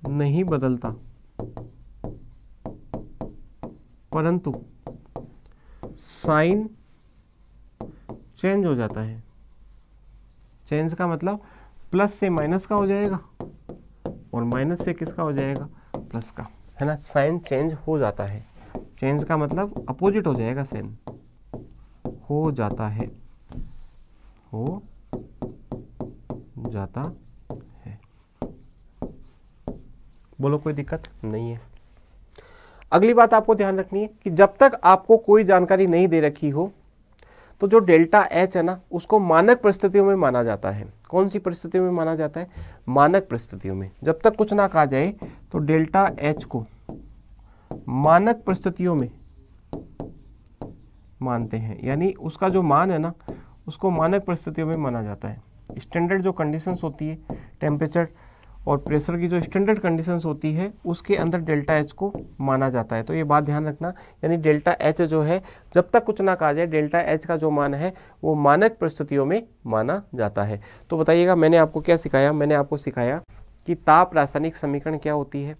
नहीं बदलता, परंतु साइन चेंज हो जाता है। चेंज का मतलब प्लस से माइनस का हो जाएगा और माइनस से किसका हो जाएगा, प्लस का, है ना। साइन चेंज हो जाता है, चेंज का मतलब अपोजिट हो जाएगा, साइन हो जाता है, हो जाता है। बोलो, कोई दिक्कत नहीं है। अगली बात आपको ध्यान रखनी है कि जब तक आपको कोई जानकारी नहीं दे रखी हो तो जो डेल्टा एच है ना उसको मानक परिस्थितियों में माना जाता है। कौन सी परिस्थितियों में माना जाता है, मानक परिस्थितियों में। जब तक कुछ ना कहा जाए तो डेल्टा एच को मानक परिस्थितियों में मानते हैं, यानी उसका जो मान है ना उसको मानक परिस्थितियों में माना जाता है। स्टैंडर्ड जो कंडीशंस होती है, टेम्परेचर और प्रेशर की जो स्टैंडर्ड कंडीशंस होती है उसके अंदर डेल्टा एच को माना जाता है। तो ये बात ध्यान रखना, यानी डेल्टा एच जो है जब तक कुछ ना कहा जाए, डेल्टा एच का जो मान है वो मानक परिस्थितियों में माना जाता है। तो बताइएगा, मैंने आपको क्या सिखाया, मैंने आपको सिखाया कि ताप रासायनिक समीकरण क्या होती है।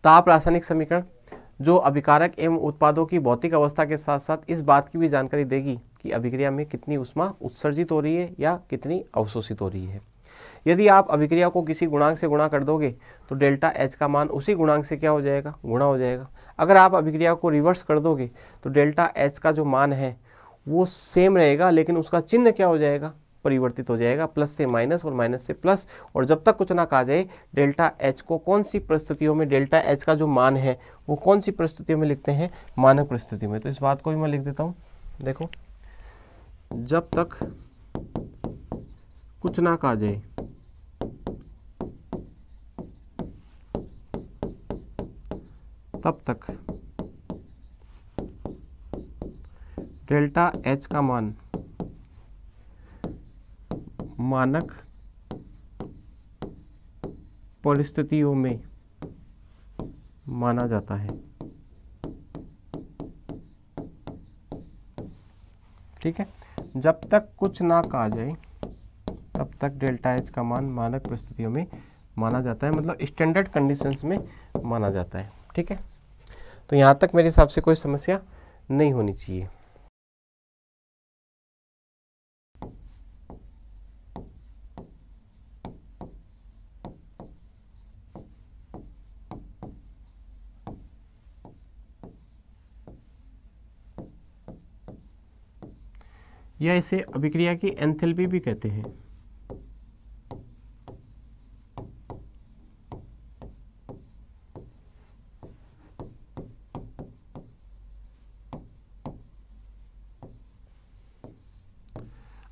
ताप रासायनिक समीकरण, जो अभिकारक एवं उत्पादों की भौतिक अवस्था के साथ साथ इस बात की भी जानकारी देगी कि अभिक्रिया में कितनी ऊष्मा उत्सर्जित हो रही है या कितनी अवशोषित हो रही है। यदि आप अभिक्रिया को किसी गुणांक से गुणा कर दोगे तो डेल्टा एच का मान उसी गुणांक से क्या हो जाएगा, गुणा हो जाएगा। अगर आप अभिक्रिया को रिवर्स कर दोगे तो डेल्टा एच का जो मान है वो सेम रहेगा, लेकिन उसका चिन्ह क्या हो जाएगा, परिवर्तित हो जाएगा, प्लस से माइनस और माइनस से प्लस। और जब तक कुछ ना कहा जाए डेल्टा एच को कौन सी परिस्थितियों में, डेल्टा एच का जो मान है वो कौन सी परिस्थितियों में लिखते हैं, मानक परिस्थिति में। तो इस बात को भी मैं लिख देता हूँ। देखो, जब तक कुछ ना कहा जाए तब तक डेल्टा एच का मान मानक परिस्थितियों में माना जाता है। ठीक है, जब तक कुछ ना कहा जाए तब तक डेल्टा एच का मान मानक परिस्थितियों में माना जाता है, मतलब स्टैंडर्ड कंडीशंस में माना जाता है। ठीक है, तो यहाँ तक मेरे हिसाब से कोई समस्या नहीं होनी चाहिए। या इसे अभिक्रिया की एंथैल्पी भी कहते हैं।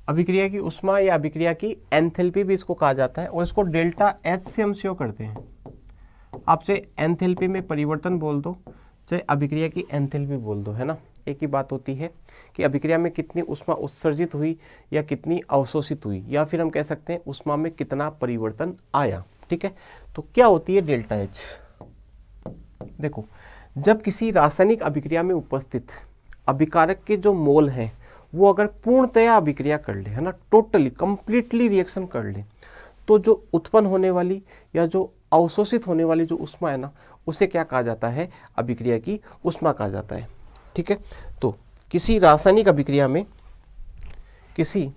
अभिक्रिया की उष्मा या अभिक्रिया की एंथैल्पी भी इसको कहा जाता है, और इसको डेल्टा एच से हम शो करते हैं। आपसे एंथैल्पी में परिवर्तन बोल दो, चाहे अभिक्रिया की एंथैल्पी बोल दो, है ना, एक ही बात होती है कि अभिक्रिया में कितनी उष्मा उत्सर्जित हुई या कितनी अवशोषित हुई, या फिर हम कह सकते हैं उष्मा में कितना परिवर्तन आया। ठीक है, तो क्या होती है डेल्टा एच। देखो, जब किसी रासायनिक अभिक्रिया में उपस्थित अभिकारक के जो मोल हैं वो अगर पूर्णतया अभिक्रिया कर ले, है ना, टोटली कंप्लीटली रिएक्शन कर ले, तो जो उत्पन्न होने वाली या जो अवशोषित होने वाली जो उष्मा है ना, उसे क्या कहा जाता है, अभिक्रिया की उष्मा कहा जाता है। ठीक है, तो किसी रासायनिक अभिक्रिया में किसी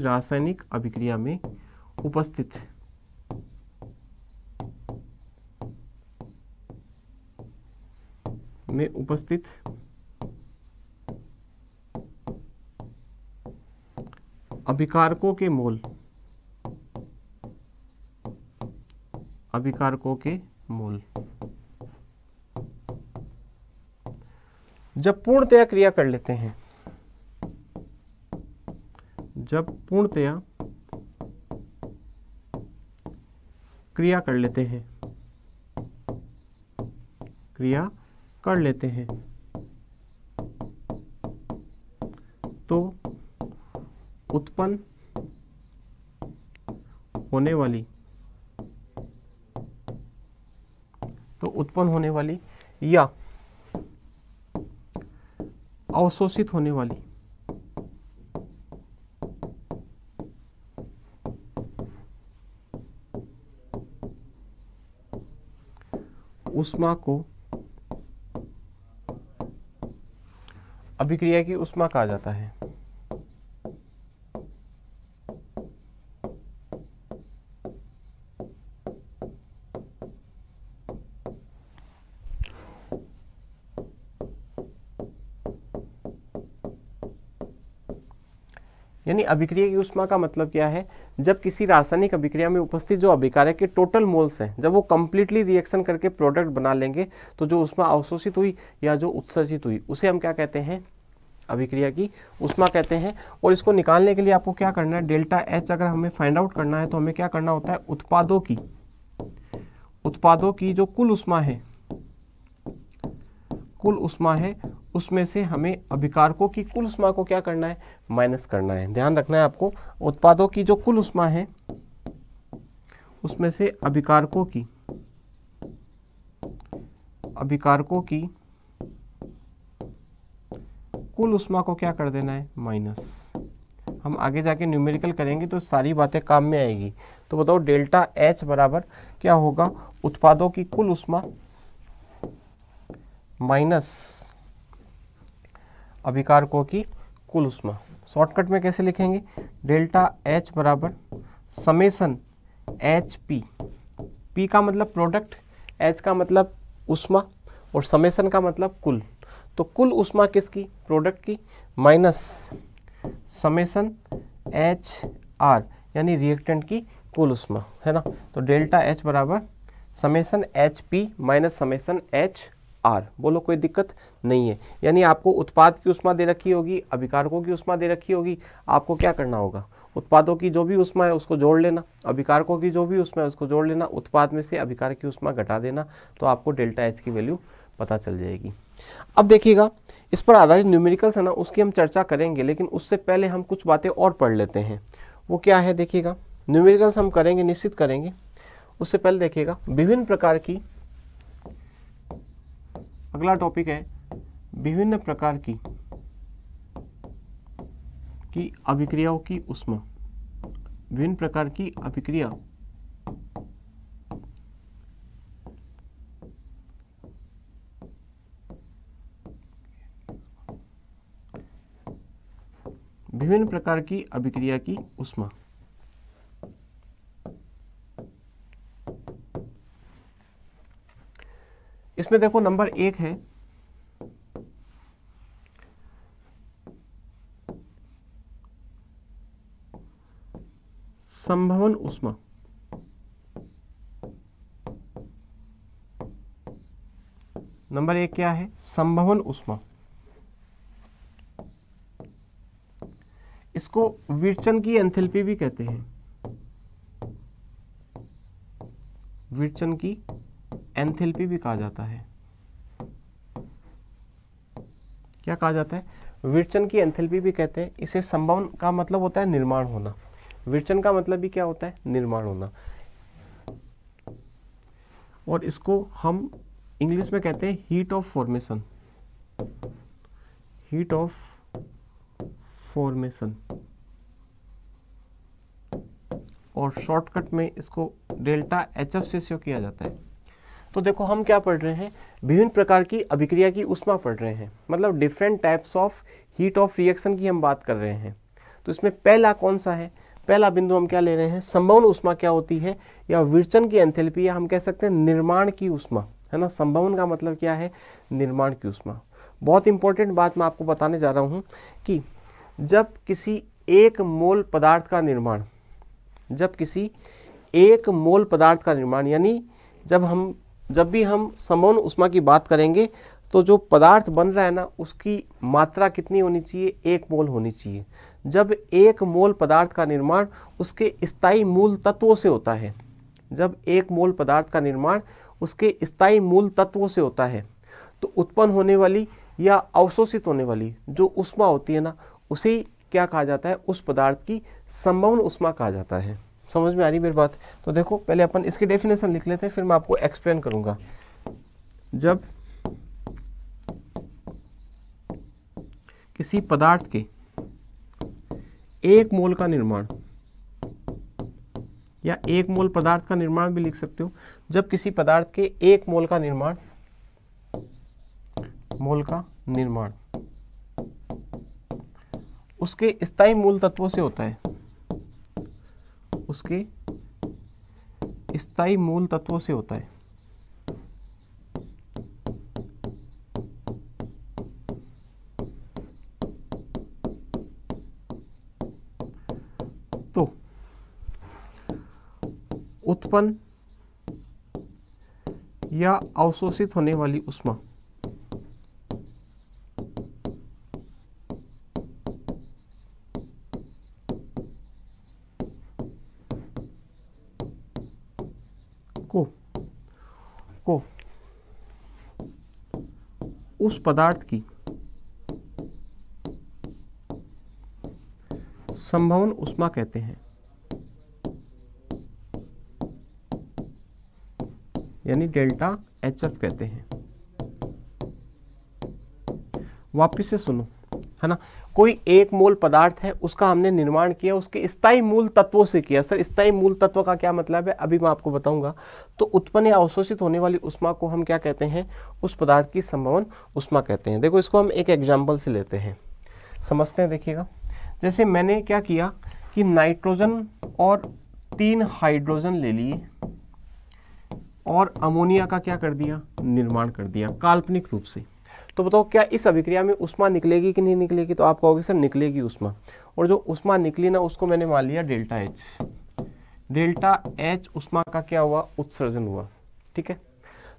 रासायनिक अभिक्रिया में उपस्थित अभिकारकों के मोल जब पूर्णतया क्रिया कर लेते हैं, तो उत्पन्न होने वाली या अवशोषित होने वाली उष्मा को अभिक्रिया की उष्मा कहा जाता है। यानी अभिक्रिया की उष्मा का मतलब क्या है, जब किसी रासायनिक अभिक्रिया में उपस्थित जो अभिकारक के टोटल मोल्स हैं, जब वो कंप्लीटली रिएक्शन करके प्रोडक्ट बना लेंगे, तो जो उष्मा अवशोषित हुई या जो उत्सर्जित हुई उसे हम क्या कहते हैं, अभिक्रिया की उष्मा कहते हैं। और इसको निकालने के लिए आपको क्या करना है, डेल्टा एच अगर हमें फाइंड आउट करना है तो हमें क्या करना होता है, उत्पादों की जो कुल उष्मा है उसमें से हमें अभिकारकों की कुल उष्मा को क्या करना है, माइनस करना है। ध्यान रखना है आपको, उत्पादों की जो कुल उष्मा है उसमें से अभिकारकों की कुल उष्मा को क्या कर देना है, माइनस। हम आगे जाके न्यूमेरिकल करेंगे तो सारी बातें काम में आएगी। तो बताओ डेल्टा एच बराबर क्या होगा, उत्पादों की कुल ऊष्मा माइनस अभिकारकों की कुल ऊष्मा। शॉर्टकट में कैसे लिखेंगे, डेल्टा एच बराबर समेसन एच पी, पी का मतलब प्रोडक्ट, एच का मतलब ऊष्मा और समेसन का मतलब कुल। तो कुल ऊष्मा किसकी, प्रोडक्ट की, माइनस समेसन एच आर यानी रिएक्टेंट की कुल ऊष्मा, है ना। तो डेल्टा एच बराबर summation H P minus summation H R. बोलो कोई दिक्कत नहीं है। यानी आपको उत्पाद की ऊष्मा दे रखी होगी, अभिकारकों की ऊष्मा दे रखी होगी, आपको क्या करना होगा, उत्पादों की जो भी ऊष्मा है उसको जोड़ लेना, अभिकारकों की जो भी ऊष्मा है उसको जोड़ लेना, उत्पाद में से अभिकार की ऊष्मा घटा देना, तो आपको डेल्टा एच की वैल्यू पता चल जाएगी। अब देखिएगा, इस पर आधारित न्यूमेरिकल्स है ना, उसकी हम चर्चा करेंगे, लेकिन उससे पहले हम कुछ बातें और पढ़ लेते हैं। वो क्या है देखिएगा, न्यूमेरिकल्स हम करेंगे, निश्चित करेंगे, उससे पहले देखिएगा विभिन्न प्रकार की, अगला टॉपिक है विभिन्न प्रकार की अभिक्रियाओं की ऊष्मा। विभिन्न प्रकार की अभिक्रिया विभिन्न प्रकार की अभिक्रिया की ऊष्मा। इसमें देखो नंबर 1 है संभवन ऊष्मा। नंबर 1 क्या है, संभवन ऊष्मा। इसको विर्चन की एंथैल्पी भी कहते हैं, विर्चन की एंथैल्पी भी कहा जाता है। क्या कहा जाता है, विर्चन की एंथैल्पी भी कहते हैं। इसे संभवन का मतलब होता है निर्माण होना, विर्चन का मतलब भी क्या होता है, निर्माण होना। और इसको हम इंग्लिश में कहते हैं heat of formation, heat of formation, और शॉर्टकट में इसको डेल्टा एचएफ से शो किया जाता है। तो देखो हम क्या पढ़ रहे हैं, विभिन्न प्रकार की अभिक्रिया की ऊष्मा पढ़ रहे हैं, मतलब different types of heat of reaction की हम बात कर रहे हैं। तो इसमें पहला कौन सा है, पहला बिंदु हम क्या ले रहे हैं, संभवन ऊष्मा क्या होती है, या विर्चन की एंथैल्पी, या हम कह सकते हैं निर्माण की ऊष्मा, है ना। संभवन का मतलब क्या है, निर्माण की ऊष्मा। बहुत इंपॉर्टेंट बात मैं आपको बताने जा रहा हूँ कि जब किसी एक मोल पदार्थ का निर्माण, जब किसी एक मोल पदार्थ का निर्माण, यानी जब भी हम संभवन ऊष्मा की बात करेंगे तो जो पदार्थ बन रहा है ना उसकी मात्रा कितनी होनी चाहिए, 1 मोल होनी चाहिए। जब 1 मोल पदार्थ का निर्माण उसके स्थायी मूल तत्वों से होता है, जब 1 मोल पदार्थ का निर्माण उसके स्थायी मूल तत्वों से होता है, तो उत्पन्न होने वाली या अवशोषित होने वाली जो ऊष्मा होती है ना, उसे क्या कहा जाता है, उस पदार्थ की संभवन ऊष्मा कहा जाता है। समझ में आ रही मेरी बात। तो देखो पहले अपन इसकी डेफिनेशन लिख लेते हैं, फिर मैं आपको एक्सप्लेन करूंगा। जब किसी पदार्थ के 1 मोल का निर्माण, या 1 मोल पदार्थ का निर्माण भी लिख सकते हो, जब किसी पदार्थ के 1 मोल का निर्माण, उसके स्थायी मूल तत्वों से होता है, उसके स्थायी मूल तत्वों से होता है, तो उत्पन्न या अवशोषित होने वाली ऊष्मा को उस पदार्थ की संभवन ऊष्मा कहते हैं, यानी डेल्टा एचएफ कहते हैं। वापिस से सुनो, है ना। कोई एक मोल पदार्थ है, उसका हमने निर्माण किया उसके स्थायी मूल तत्वों से किया। सर स्थायी मूल तत्व का क्या मतलब है, अभी मैं आपको बताऊंगा। तो उत्पन्न या अवशोषित होने वाली ऊष्मा को हम क्या कहते हैं, उस पदार्थ की संवहन ऊष्मा कहते हैं। देखो इसको हम एक एग्जाम्पल से लेते हैं, समझते हैं। देखिएगा, जैसे मैंने क्या किया कि नाइट्रोजन और 3 हाइड्रोजन ले लिए और अमोनिया का क्या कर दिया, निर्माण कर दिया काल्पनिक रूप से। तो बताओ क्या इस अभिक्रिया में ऊष्मा निकलेगी कि नहीं निकलेगी, तो आप कहोगे सर निकलेगी ऊष्मा। और जो ऊष्मा निकली ना उसको मैंने मान लिया डेल्टा एच। डेल्टा एच ऊष्मा का क्या हुआ, उत्सर्जन हुआ। ठीक है,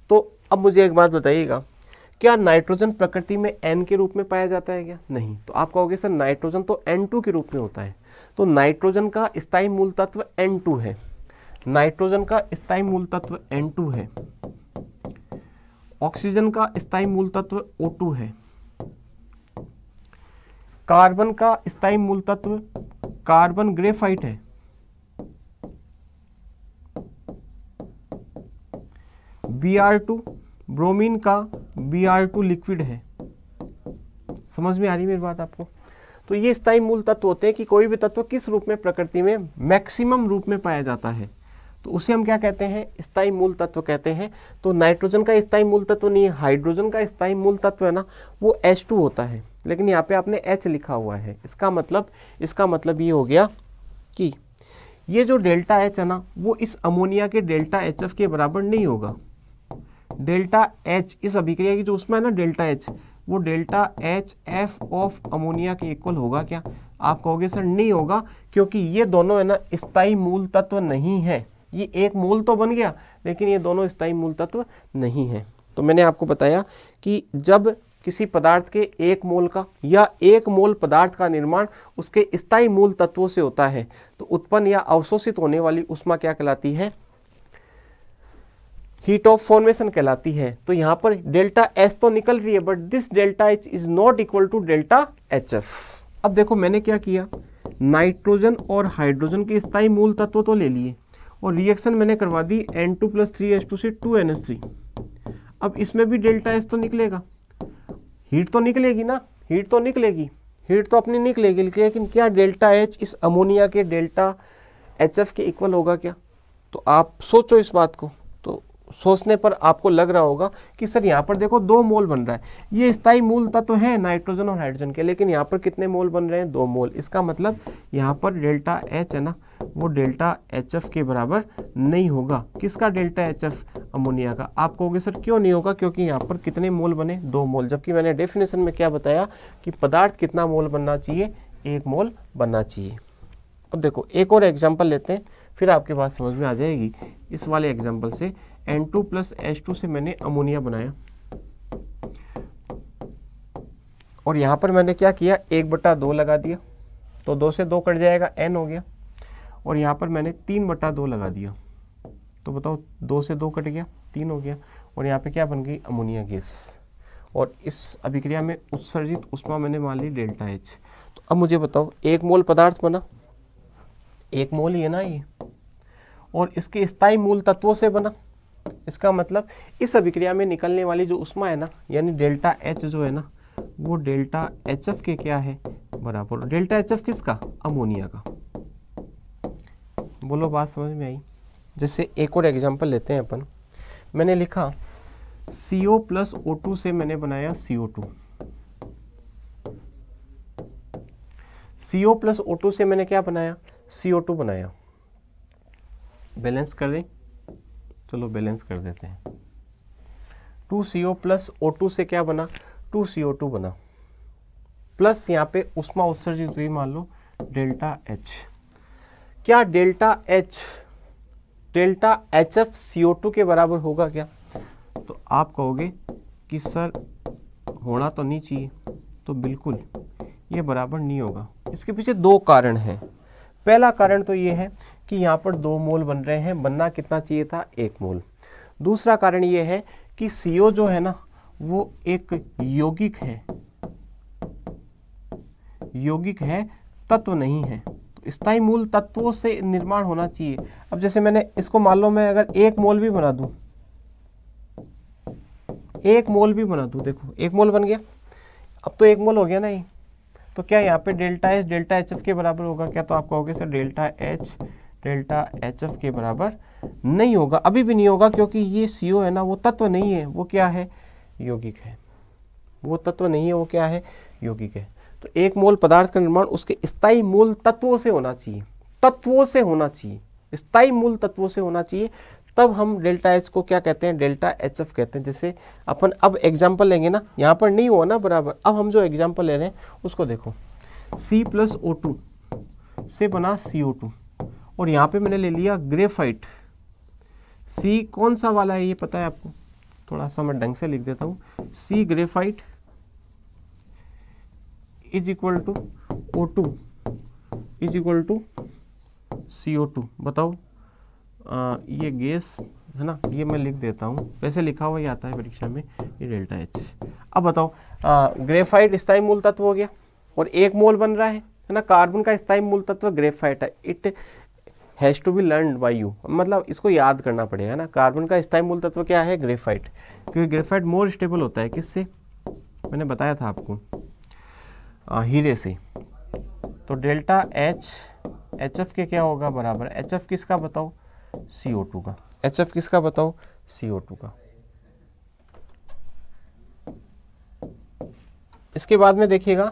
तो अब मुझे एक बात बताइएगा, क्या नाइट्रोजन प्रकृति में N के रूप में पाया जाता है क्या, नहीं। तो आप कहोगे सर नाइट्रोजन तो N2 के रूप में होता है। तो नाइट्रोजन का स्थायी मूल तत्व N2 है, नाइट्रोजन का स्थायी मूल तत्व N2 है। ऑक्सीजन का स्थायी मूल तत्व O2 है। कार्बन का स्थायी मूल तत्व कार्बन ग्रेफाइट है। Br2, ब्रोमीन का Br2 लिक्विड है। समझ में आ रही मेरी बात आपको। तो ये स्थायी मूल तत्व होते हैं कि कोई भी तत्व किस रूप में प्रकृति में मैक्सिमम रूप में पाया जाता है, तो उसे हम क्या कहते हैं, स्थायी मूल तत्व कहते हैं। तो नाइट्रोजन का स्थायी मूल तत्व नहीं है, हाइड्रोजन का स्थायी मूल तत्व है ना, वो H2 होता है, लेकिन यहाँ पे आपने H लिखा हुआ है। इसका मतलब ये हो गया कि ये जो डेल्टा H है ना, वो इस अमोनिया के डेल्टा HF के बराबर नहीं होगा। डेल्टा H इस अभिक्रिया की जो ऊष्मा है ना डेल्टा H, वो डेल्टा HF ऑफ अमोनिया के इक्वल होगा क्या, आप कहोगे सर नहीं होगा, क्योंकि ये दोनों है ना स्थायी मूल तत्व नहीं है। ये एक मूल तो बन गया, लेकिन ये दोनों स्थायी मूल तत्व नहीं है। तो मैंने आपको बताया कि जब किसी पदार्थ के एक मोल का या एक मोल पदार्थ का निर्माण उसके स्थायी मूल तत्वों से होता है, तो उत्पन्न या अवशोषित होने वाली ऊष्मा क्या कहलाती है, हीट ऑफ फॉर्मेशन कहलाती है। तो यहाँ पर डेल्टा एच तो निकल रही है, but this delta H is not equal to delta H F. अब देखो मैंने क्या किया, नाइट्रोजन और हाइड्रोजन के स्थायी मूल तत्व तो ले लिए और रिएक्शन मैंने करवा दी N2 + 3H2 से 2NH3। अब इसमें भी डेल्टा एच तो निकलेगा, हीट तो निकलेगी ना, हीट तो अपनी निकलेगी, लेकिन क्या डेल्टा एच इस अमोनिया के डेल्टा एच एफ के इक्वल होगा क्या। तो आप सोचो इस बात को, तो सोचने पर आपको लग रहा होगा कि सर यहाँ पर देखो 2 मोल बन रहा है, ये स्थायी मूल तत्व है नाइट्रोजन और हाइड्रोजन के, लेकिन यहाँ पर कितने मोल बन रहे हैं, 2 मोल। इसका मतलब यहाँ पर डेल्टा एच है ना, वो डेल्टा एच एफ के बराबर नहीं होगा। किसका, डेल्टा एच एफ, अमोनिया का। आप कहोगे सर क्यों नहीं होगा, क्योंकि यहाँ पर कितने मोल बने, 2 मोल, जबकि मैंने डेफिनेशन में क्या बताया कि पदार्थ कितना मोल बनना चाहिए, 1 मोल बनना चाहिए। अब देखो एक और एग्जाम्पल लेते हैं, फिर आपके बात समझ में आ जाएगी। इस वाले एग्जाम्पल से N2 + H2 से मैंने अमोनिया बनाया और यहाँ पर मैंने क्या किया, 1/2 लगा दिया, तो 2 से 2 कट जाएगा, N हो गया। और यहाँ पर मैंने 3/2 लगा दिया, तो बताओ 2 से 2 कट गया, 3 हो गया। और यहाँ पे क्या बन गई, अमोनिया गैस। और इस अभिक्रिया में उत्सर्जित ऊष्मा मैंने मान ली डेल्टा एच। तो अब मुझे बताओ 1 मोल पदार्थ बना, 1 मोल ही है ना ये, और इसके स्थायी मूल तत्वों से बना। इसका मतलब इस अभिक्रिया में निकलने वाली जो ऊष्मा है ना, यानी डेल्टा एच जो है ना, वो डेल्टा एच एफ के क्या है, बराबर। डेल्टा एच एफ किसका, अमोनिया का। बोलो बात समझ में आई। जैसे एक और एग्जांपल लेते हैं अपन, मैंने लिखा CO + O2 से मैंने बनाया CO2। CO + O2 से मैंने क्या बनाया, CO2 बनाया। बैलेंस कर दें, चलो बैलेंस कर देते हैं। 2CO + O2 से क्या बना, 2CO2 बना, प्लस यहाँ पे ऊष्मा उत्सर्जित हुई मान लो डेल्टा एच। क्या डेल्टा HF CO2 के बराबर होगा क्या, तो आप कहोगे कि सर होना तो नहीं चाहिए, तो बिल्कुल ये बराबर नहीं होगा। इसके पीछे 2 कारण हैं। पहला कारण तो ये है कि यहाँ पर 2 मोल बन रहे हैं, बनना कितना चाहिए था, 1 मोल। दूसरा कारण ये है कि CO जो है ना, वो एक यौगिक है, तत्व नहीं है। तो स्थायी मूल तत्वों से निर्माण होना चाहिए। अब जैसे मैंने इसको मान लो मैं अगर 1 मोल भी बना दूं, 1 मोल भी बना दूं, देखो 1 मोल बन गया। अब तो 1 मोल हो गया ना ये, तो क्या यहाँ पे delta H delta H F के बराबर होगा क्या? तो आप कहोगे सर डेल्टा एच एफ के बराबर नहीं होगा, अभी भी नहीं होगा, क्योंकि ये CO है ना, वो तत्व नहीं है, वो क्या है? यौगिक है। वो तत्व नहीं है, वो क्या है? यौगिक है। तो 1 मोल पदार्थ का निर्माण उसके स्थायी मूल तत्वों से होना चाहिए, तत्वों से होना चाहिए, स्थायी मूल तत्वों से होना चाहिए, तब हम डेल्टा एच को क्या कहते हैं? डेल्टा एच एफ कहते हैं। जैसे अपन अब एग्जाम्पल लेंगे ना, यहाँ पर नहीं हुआ ना बराबर, अब हम जो एग्जाम्पल ले रहे हैं उसको देखो। C+O2 से बना CO2, और यहाँ पे मैंने ले लिया ग्रेफाइट। C कौन सा वाला है ये पता है आपको? थोड़ा सा मैं ढंग से लिख देता हूँ। C graphite is equal to O2 is equal to CO2। बताओ, ये गैस है ना, ये मैं लिख देता हूँ, वैसे लिखा हुआ ही आता है परीक्षा में, ये डेल्टा एच। अब बताओ, ग्रेफाइट स्थायी मूल तत्व हो गया और 1 मोल बन रहा है ना, कार्बन का स्थायी मूल तत्व ग्रेफाइट है। It has to be learned by you, मतलब इसको याद करना पड़ेगा ना। कार्बन का स्थायी मूल तत्व क्या है? ग्रेफाइट, क्योंकि ग्रेफाइट मोर स्टेबल होता है। किससे? मैंने बताया था आपको, हीरे से। तो डेल्टा एच एच एफ के क्या होगा? बराबर एच एफ किसका बताओ? CO2 का। एच एफ किसका बताओ? CO2 का। इसके बाद में देखिएगा,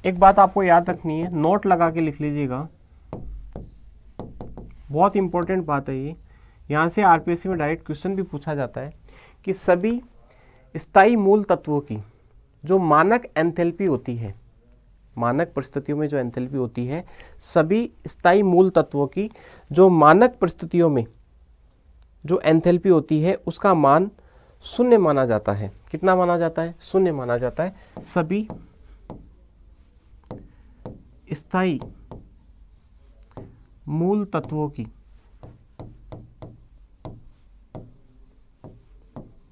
एक बात आपको याद रखनी है, नोट लगा के लिख लीजिएगा, बहुत इंपॉर्टेंट बात है ये। यहाँ से आरपीएससी में डायरेक्ट क्वेश्चन भी पूछा जाता है कि सभी स्थायी मूल तत्वों की जो मानक एंथैल्पी होती है, मानक परिस्थितियों में जो एंथैल्पी होती है, सभी स्थायी मूल तत्वों की जो मानक परिस्थितियों में जो एंथैल्पी होती है उसका मान 0 माना जाता है। कितना माना जाता है? 0 माना जाता है। सभी स्थायी मूल तत्वों की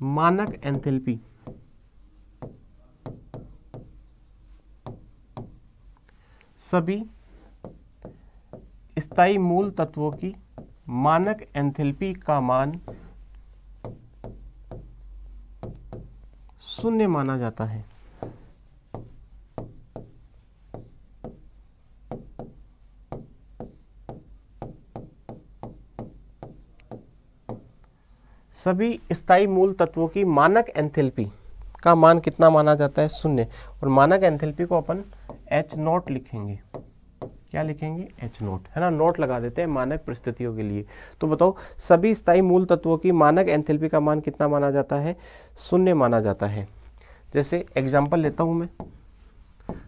मानक एंथैल्पी सभी स्थायी मूल तत्वों की मानक एंथैल्पी का मान 0 माना जाता है। सभी स्थायी मूल तत्वों की मानक एंथैल्पी का मान कितना माना जाता है? 0। और मानक एंथैल्पी को अपन H0 लिखेंगे। क्या लिखेंगे? H0, है ना, नोट लगा देते हैं मानक परिस्थितियों के लिए। तो बताओ, सभी स्थायी मूल तत्वों की मानक एंथैल्पी का मान कितना माना जाता है? 0 माना जाता है। जैसे एग्जांपल लेता हूँ मैं,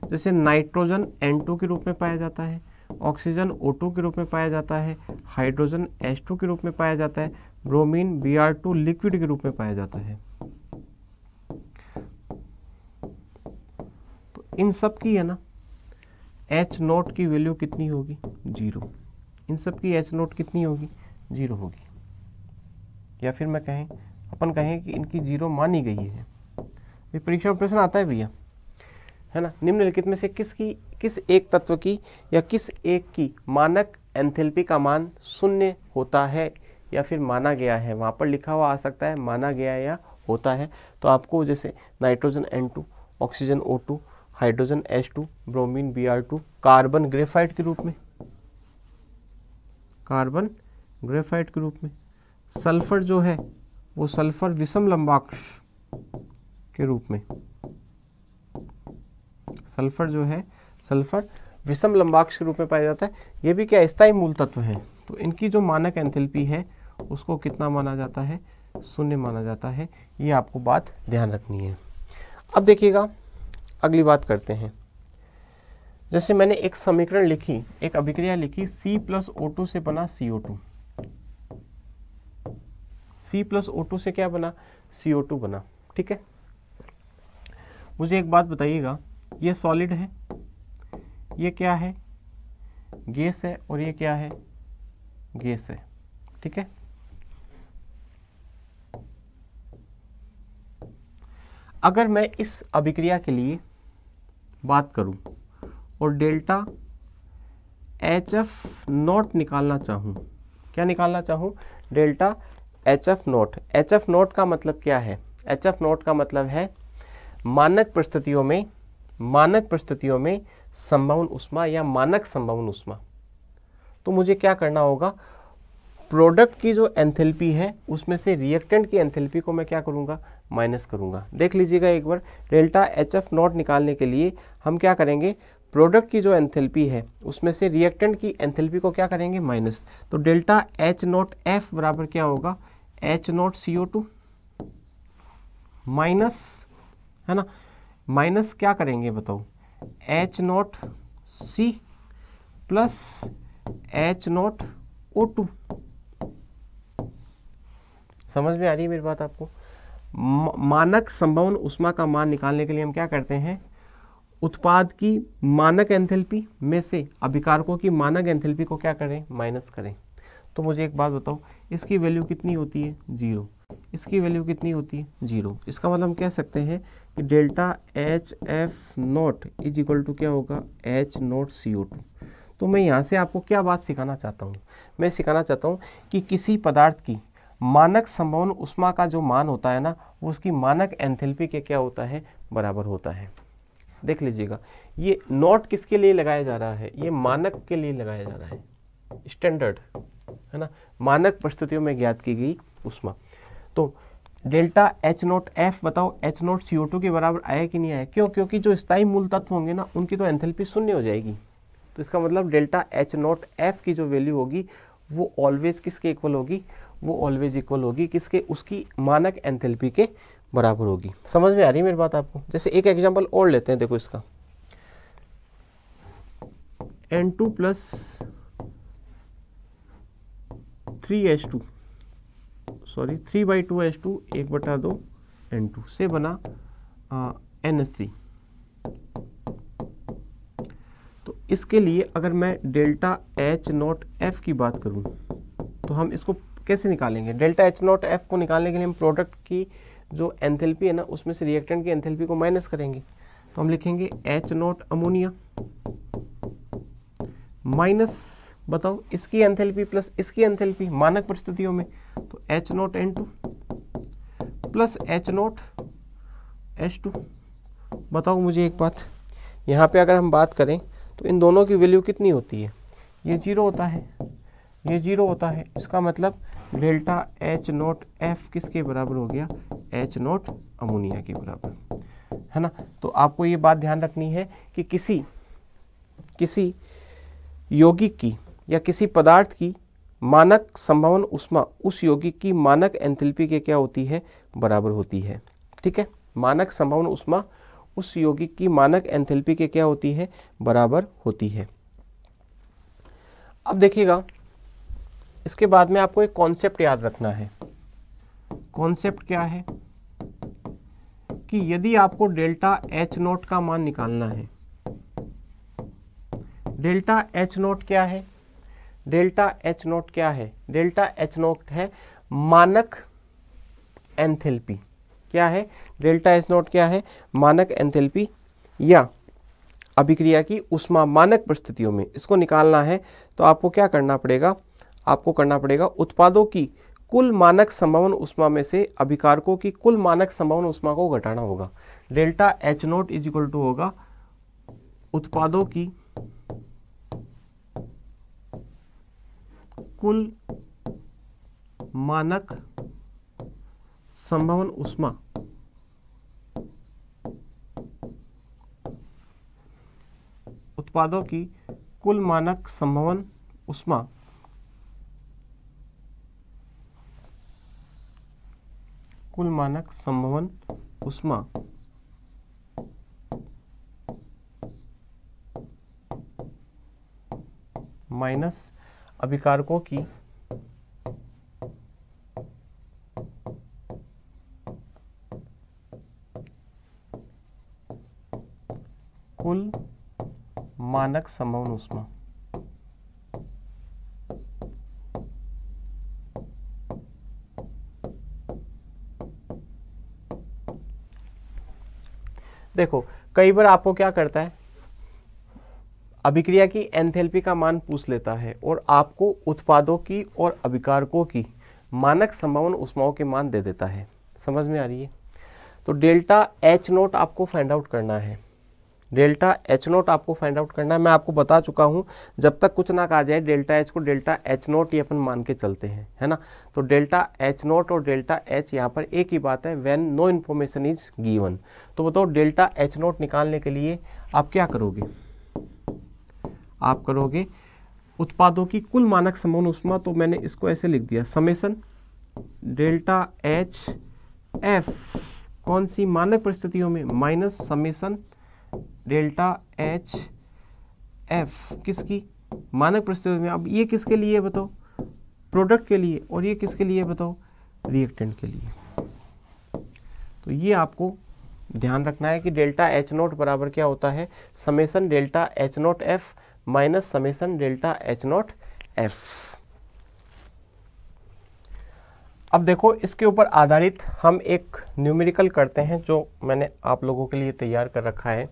जैसे नाइट्रोजन N2 के रूप में पाया जाता है, ऑक्सीजन O2 के रूप में पाया जाता है, हाइड्रोजन H2 के रूप में पाया जाता है, ब्रोमीन Br2 लिक्विड के रूप में पाया जाता है। तो इन सब की है ना H0 की वैल्यू कितनी होगी? 0। इन सब की H0 कितनी होगी? 0 होगी। या फिर मैं अपन कहें कि इनकी 0 मानी गई है। ये परीक्षा में प्रश्न आता है भैया, है ना, निम्नलिखित में से किस एक तत्व की या किस एक की मानक एंथैल्पी का मान 0 होता है या फिर माना गया है? वहाँ पर लिखा हुआ आ सकता है माना गया या होता है। तो आपको जैसे nitrogen N2, oxygen O2, hydrogen H2, bromine Br2, carbon graphite के रूप में, कार्बन ग्रेफाइट के रूप में, सल्फर जो है वो सल्फर विषम लंबाक्ष के रूप में, सल्फर जो है सल्फर विषम लंबाक्ष के रूप में पाया जाता है। ये भी क्या स्थायी मूल तत्व है। तो इनकी जो मानक एंथैल्पी है उसको कितना माना जाता है? 0 माना जाता है। ये आपको बात ध्यान रखनी है। अब देखिएगा, अगली बात करते हैं। जैसे मैंने एक समीकरण लिखी, एक अभिक्रिया लिखी, C+O2 से बना CO2। C+O2 से क्या बना? CO2 बना। ठीक है, मुझे एक बात बताइएगा, ये सॉलिड है, ये क्या है? गैस है, और ये क्या है? गैस है। ठीक है, अगर मैं इस अभिक्रिया के लिए बात करूं और डेल्टा HF0 निकालना चाहूं, क्या निकालना चाहूं? Delta HF0। HF0 का मतलब क्या है? HF0 का मतलब है मानक परिस्थितियों में मानक परिस्थितियों में संभवन उष्मा या मानक संभवन उष्मा। तो मुझे क्या करना होगा, प्रोडक्ट की जो एंथैल्पी है उसमें से रिएक्टेंट की एंथैल्पी को मैं क्या करूँगा, माइनस करूँगा। देख लीजिएगा एक बार, डेल्टा HF नॉट निकालने के लिए हम क्या करेंगे, प्रोडक्ट की जो एंथैल्पी है उसमें से रिएक्टेंट की एंथैल्पी को क्या करेंगे, माइनस। तो डेल्टा H नॉट F बराबर क्या होगा, H नॉट CO2 माइनस, है ना, माइनस क्या करेंगे बताओ, H not C plus H not O2। समझ में आ रही है मेरी बात आपको? मानक संभवन उष्मा का मान निकालने के लिए हम क्या करते हैं, उत्पाद की मानक एंथैल्पी में से अभिकारकों की मानक एंथैल्पी को क्या करें, माइनस करें। तो मुझे एक बात बताओ, इसकी वैल्यू कितनी होती है, 0। इसकी वैल्यू कितनी होती है, 0। इसका मतलब हम कह सकते हैं कि delta HF naught is equal to क्या होगा, H नॉट CO2। तो मैं यहाँ से आपको क्या बात सिखाना चाहता हूँ, मैं सिखाना चाहता हूँ कि किसी पदार्थ की मानक संभवन उष्मा का जो मान होता है ना, वो उसकी मानक एंथैल्पी के क्या होता है, बराबर होता है। देख लीजिएगा, ये नोट किसके लिए लगाया जा रहा है, ये मानक के लिए लगाया जा रहा है, स्टैंडर्ड, है ना, मानक परिस्थितियों में ज्ञात की गई उष्मा। तो डेल्टा H नोट F बताओ H नोट CO2 के बराबर आया कि नहीं आया, क्यों, क्योंकि जो स्थायी मूल तत्व होंगे ना उनकी तो एंथैल्पी शून्य हो जाएगी। तो इसका मतलब डेल्टा H नोट F की जो वैल्यू होगी वो ऑलवेज किसके इक्वल होगी, वो ऑलवेज इक्वल होगी किसके, उसकी मानक एंथैल्पी के बराबर होगी। समझ में आ रही है मेरी बात आपको? जैसे एक एग्जांपल और लेते हैं, देखो इसका, N2 plus 3H2 sorry 3/2H2 1/2 N2 से बना NH3। तो इसके लिए अगर मैं डेल्टा H नॉट F की बात करूं तो हम इसको कैसे निकालेंगे, डेल्टा H नॉट F को निकालने के लिए हम प्रोडक्ट की जो एंथैल्पी है ना उसमें से रिएक्टेंट की एंथैल्पी को माइनस करेंगे। तो हम लिखेंगे H नॉट अमोनिया माइनस, बताओ इसकी एंथैल्पी प्लस इसकी एंथैल्पी मानक परिस्थितियों में, तो H not N2 plus H not H2। बताओ मुझे एक बात, यहाँ पे अगर हम बात करें तो इन दोनों की वैल्यू कितनी होती है, ये 0 होता है, ये 0 होता है। इसका मतलब डेल्टा H नॉट F किसके बराबर हो गया, H नॉट अमोनिया के बराबर, है ना। तो आपको ये बात ध्यान रखनी है कि किसी यौगिक की या किसी पदार्थ की मानक संभवन उष्मा उस यौगिक की मानक एंथैल्पी के क्या होती है, बराबर होती है। ठीक है, मानक संभवन उष्मा उस यौगिक की मानक एंथैल्पी के क्या होती है, बराबर होती है। अब देखिएगा, इसके बाद में आपको एक कॉन्सेप्ट याद रखना है। कॉन्सेप्ट क्या है कि यदि आपको डेल्टा H नॉट का मान निकालना है, डेल्टा H नॉट क्या है, डेल्टा H नॉट क्या है, डेल्टा H नॉट है मानक एंथैल्पी। क्या है, डेल्टा H नॉट क्या है, मानक एंथैल्पी या अभिक्रिया की उष्मा मानक परिस्थितियों में। इसको निकालना है तो आपको क्या करना पड़ेगा, आपको करना पड़ेगा उत्पादों की कुल मानक संभवन उष्मा में से अभिकारकों की कुल मानक संभवन उष्मा को घटाना होगा। Delta H naught is equal to होगा उत्पादों की कुल मानक संभवन उष्मा उत्पादों की कुल मानक संभवन उष्मा कुल मानक संभवन उष्मा माइनस अभिकारकों की कुल मानक संभवन उष्मा। देखो कई बार आपको क्या करता है, अभिक्रिया की एंथैल्पी का मान पूछ लेता है और आपको उत्पादों की और अभिकारकों की मानक संभवन उष्माओं के मान दे देता है। समझ में आ रही है? तो डेल्टा H नॉट आपको फाइंड आउट करना है। डेल्टा एच नोट आपको फाइंड आउट करना है। मैं आपको बता चुका हूँ, जब तक कुछ ना कहा जाए डेल्टा एच को डेल्टा एच नोट ही अपन मान के चलते हैं, है ना। तो डेल्टा एच नोट और डेल्टा एच यहाँ पर एक ही बात है, when no information is given. तो बताओ डेल्टा एच नोट निकालने के लिए आप क्या करोगे, आप करोगे उत्पादों की कुल मानक समवन ऊष्मा। तो मैंने इसको ऐसे लिख दिया, समेसन डेल्टा एच एफ कौन सी मानक परिस्थितियों में, minus summation delta H F किसकी, मानक परिस्थितियों में। अब ये किसके लिए बताओ, प्रोडक्ट के लिए, और ये किसके लिए बताओ, रिएक्टेंट के लिए। तो ये आपको ध्यान रखना है कि डेल्टा एच नोट बराबर क्या होता है, summation delta H note F minus summation delta H note F. अब देखो इसके ऊपर आधारित हम एक न्यूमेरिकल करते हैं जो मैंने आप लोगों के लिए तैयार कर रखा है।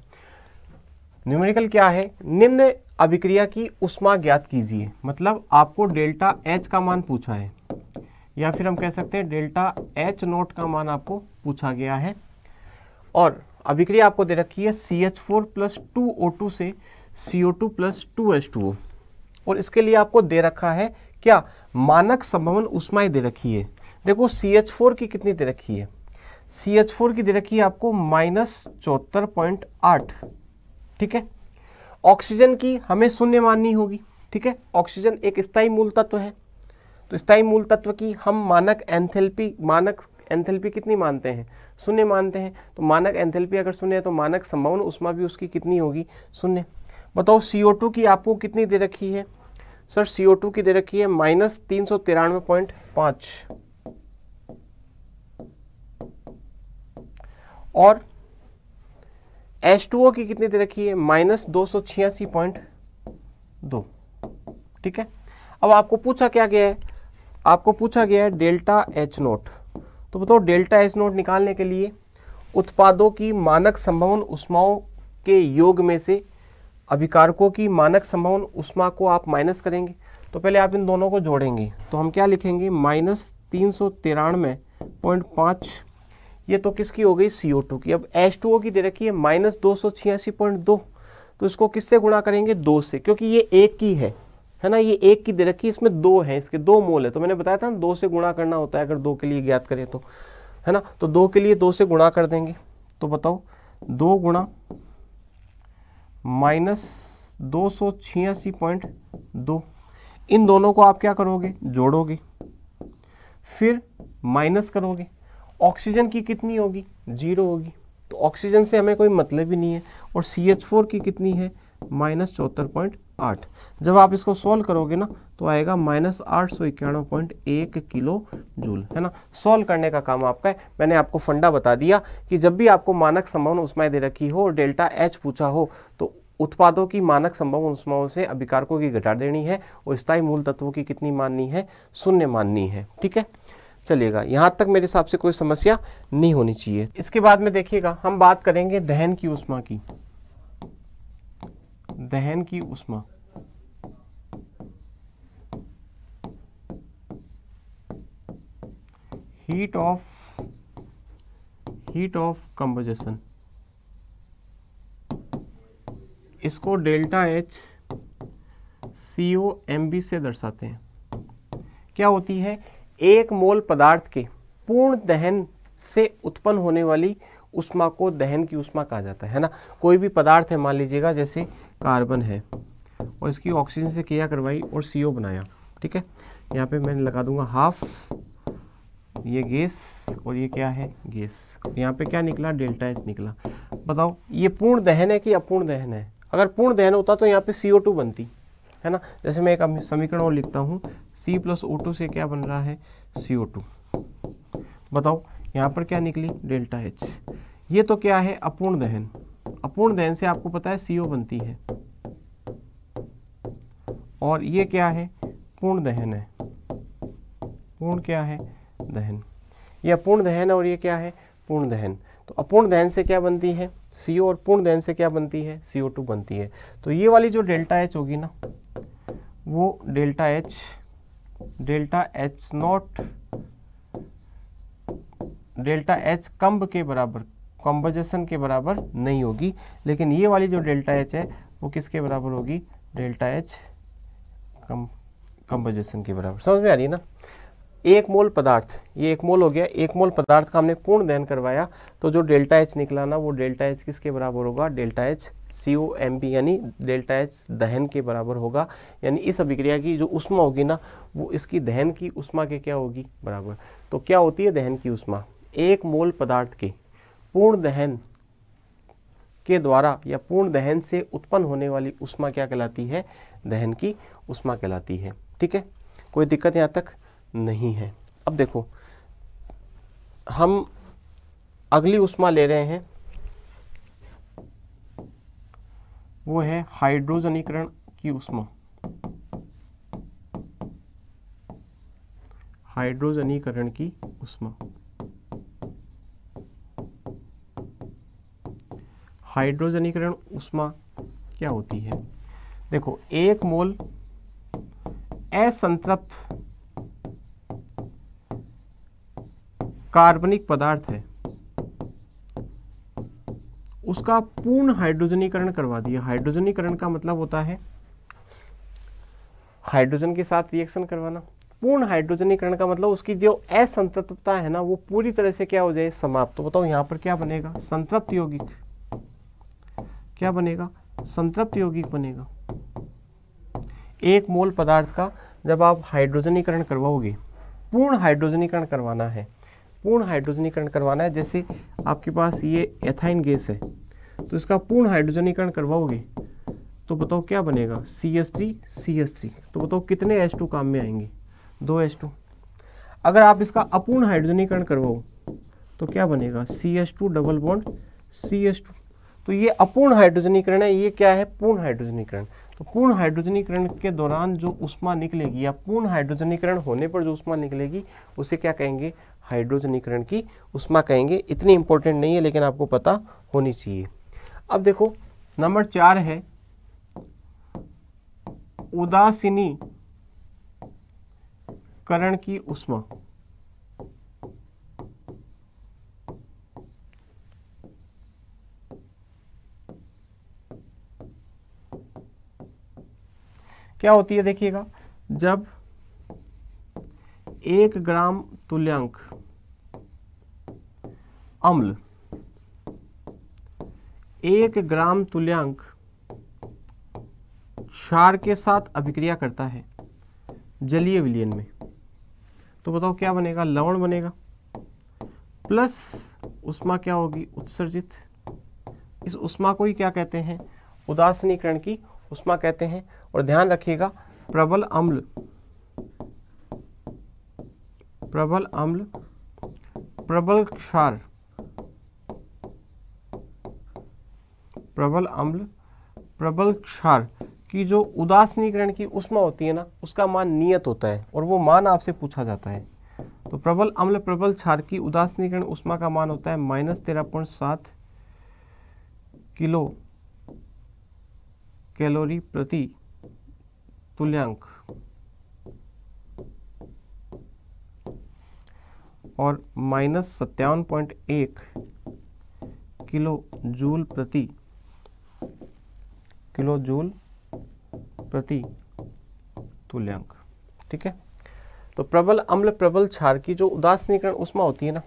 न्यूमेरिकल क्या है, निम्न अभिक्रिया की ऊष्मा ज्ञात कीजिए। मतलब आपको डेल्टा एच का मान पूछा है, या फिर हम कह सकते हैं डेल्टा एच नोट का मान आपको पूछा गया है, और अभिक्रिया आपको दे रखी है CH4 + 2O2 से CO2 + 2H2O, और इसके लिए आपको दे रखा है क्या, मानक समवन ऊष्माएं दे रखी है। देखो CH4 की कितनी दे रखी है, CH4 की दे रखी है आपको -74.8, ठीक है। ऑक्सीजन की हमें शून्य माननी होगी, ठीक है। ऑक्सीजन एक स्थायी मूल तत्व है, तो स्थायी मूल तत्व की हम मानक एंथैल्पी कितनी मानते हैं, शून्य मानते हैं। तो मानक एंथैल्पी अगर शून्य है तो मानक समवन ऊष्मा भी उसकी कितनी होगी, शून्य। बताओ CO2 की आपको कितनी दे रखी है, सर CO2 की दे रखी है -393.5, और H2O की कितनी दे रखी है, -286.2, ठीक है। अब आपको पूछा क्या गया है, आपको पूछा गया है डेल्टा एच नोट। तो बताओ डेल्टा एच नोट निकालने के लिए उत्पादों की मानक संभवन ऊष्माओं के योग में से अभिकारकों की मानक संभवन ऊष्मा को आप माइनस करेंगे। तो पहले आप इन दोनों को जोड़ेंगे, तो हम क्या लिखेंगे, -393.5, ये तो किसकी हो गई, CO2 की। अब H2O की दे रखी है -286.2, तो इसको किससे गुणा करेंगे, 2 से, क्योंकि ये एक की है ना, ये एक की दे रखी है, इसमें 2 है, इसके 2 मोल है। तो मैंने बताया था ना 2 से गुणा करना होता है अगर 2 के लिए ज्ञात करें तो, है ना। तो 2 के लिए 2 से गुणा कर देंगे, तो बताओ 2 गुणा -286.2, इन दोनों को आप क्या करोगे, जोड़ोगे, फिर माइनस करोगे। ऑक्सीजन की कितनी होगी, 0 होगी, तो ऑक्सीजन से हमें कोई मतलब ही नहीं है। और CH4 की कितनी है, -74.8। जब आप इसको सॉल्व करोगे ना तो आएगा -891.1 किलो जूल, है ना। सॉल्व करने का काम आपका है। मैंने आपको फंडा बता दिया कि जब भी आपको मानक संभवन ऊष्माएं दे रखी हो और डेल्टा एच पूछा हो तो उत्पादों की मानक संभवन ऊष्माओं से अभिकारकों की घटा देनी है, और स्थायी मूल तत्वों की कितनी माननी है, शून्य माननी है, ठीक है। चलिएगा, यहाँ तक मेरे हिसाब से कोई समस्या नहीं होनी चाहिए। इसके बाद में देखिएगा हम बात करेंगे दहन की ऊष्मा की। दहन की ऊष्मा, हीट ऑफ कंबजेशन, इसको डेल्टा एच COMb से दर्शाते हैं। क्या होती है, 1 मोल पदार्थ के पूर्ण दहन से उत्पन्न होने वाली ऊष्मा को दहन की ऊष्मा कहा जाता है ना। कोई भी पदार्थ है, मान लीजिएगा जैसे कार्बन है और इसकी ऑक्सीजन से क्रिया करवाई और CO बनाया, ठीक है। यहाँ पे मैं लगा दूंगा हाफ, ये गैस और ये क्या है, गैस। यहाँ पे क्या निकला, डेल्टा एच निकला। बताओ ये पूर्ण दहन है कि अपूर्ण दहन है। अगर पूर्ण दहन होता तो यहाँ पे CO2 बनती, है ना। जैसे मैं एक समीकरण और लिखता हूँ, C + O2 से क्या बन रहा है, CO2। बताओ यहाँ पर क्या निकली, डेल्टा एच। ये तो क्या है, अपूर्ण दहन। अपूर्ण दहन से आपको पता है CO बनती है, और ये क्या है, पूर्ण दहन है। पूर्ण क्या है, दहन। ये अपूर्ण दहन है और ये क्या है, पूर्ण दहन। तो अपूर्ण दहन से क्या बनती है, CO, और पूर्ण दहन से क्या बनती है, CO2 बनती है। तो ये वाली जो डेल्टा एच होगी ना, वो डेल्टा एच कम्ब के बराबर, कंबजेशन के बराबर नहीं होगी, लेकिन ये वाली जो डेल्टा एच है वो किसके बराबर होगी, डेल्टा एच कंबजेशन के बराबर। समझ में आ रही है ना। एक मोल पदार्थ, ये एक मोल हो गया, एक मोल पदार्थ का हमने पूर्ण दहन करवाया, तो जो डेल्टा एच निकला ना वो डेल्टा एच किसके बराबर होगा, डेल्टा एच COMb यानी डेल्टा एच दहन के बराबर होगा। यानी इस अभिक्रिया की जो ऊष्मा होगी ना वो इसकी दहन की ऊष्मा के क्या होगी, बराबर। तो क्या होती है दहन की ऊष्मा, एक मोल पदार्थ के पूर्ण दहन के द्वारा या पूर्ण दहन से उत्पन्न होने वाली ऊष्मा क्या कहलाती है, दहन की ऊष्मा कहलाती है। ठीक है, कोई दिक्कत यहाँ तक नहीं है। अब देखो हम अगली ऊष्मा ले रहे हैं, वो है हाइड्रोजनीकरण की ऊष्मा। हाइड्रोजनीकरण की ऊष्मा, हाइड्रोजनीकरण ऊष्मा क्या होती है, देखो एक मोल असंतृप्त कार्बनिक पदार्थ है, उसका पूर्ण हाइड्रोजनीकरण करवा दिया। हाइड्रोजनीकरण का मतलब होता है हाइड्रोजन के साथ रिएक्शन करवाना। पूर्ण हाइड्रोजनीकरण का मतलब उसकी जो असंतृप्तता है ना वो पूरी तरह से क्या हो जाए, समाप्त। तो बताओ यहाँ पर क्या बनेगा, संतृप्त यौगिक। क्या बनेगा, संतृप्त यौगिक बनेगा। एक मोल पदार्थ का जब आप हाइड्रोजनीकरण करवाओगे, पूर्ण हाइड्रोजनीकरण करवाना है, पूर्ण हाइड्रोजनीकरण करवाना है, जैसे आपके पास ये एथाइन गैस है तो इसका पूर्ण हाइड्रोजनीकरण करवाओगे तो बताओ क्या बनेगा, CH3। तो बताओ कितने H2 काम में आएंगे, 2 H2। अगर आप इसका अपूर्ण हाइड्रोजनीकरण करवाओ तो क्या बनेगा, CH2 डबल बॉन्ड CH2। तो ये अपूर्ण हाइड्रोजनीकरण है, ये क्या है, पूर्ण हाइड्रोजनीकरण। तो पूर्ण हाइड्रोजनीकरण के दौरान जो ऊष्मा निकलेगी या पूर्ण हाइड्रोजनीकरण होने पर जो ऊष्मा निकलेगी उसे क्या कहेंगे, हाइड्रोजनीकरण की ऊष्मा कहेंगे। इतनी इंपॉर्टेंट नहीं है लेकिन आपको पता होनी चाहिए। अब देखो नंबर 4 है उदासीनीकरण की ऊष्मा। क्या होती है देखिएगा, जब 1 ग्राम तुल्यांक अम्ल 1 ग्राम तुल्यांक क्षार के साथ अभिक्रिया करता है जलीय विलयन में, तो बताओ क्या बनेगा, लवण बनेगा प्लस ऊष्मा क्या होगी, उत्सर्जित। इस ऊष्मा को ही क्या कहते हैं, उदासीनीकरण की ऊष्मा कहते हैं। और ध्यान रखिएगा प्रबल अम्ल, प्रबल क्षार, प्रबल अम्ल प्रबल क्षार की जो उदासीनीकरण की ऊष्मा होती है ना उसका मान नियत होता है और वो मान आपसे पूछा जाता है। तो प्रबल अम्ल प्रबल क्षार की उदासीनीकरण ऊष्मा का मान होता है -13.7 किलो कैलोरी प्रति तुल्यांक और -57.1 किलो जूल प्रति तुल्यांक। ठीक है, तो प्रबल अम्ल प्रबल क्षार की जो उदासीनीकरण ऊष्मा होती है ना,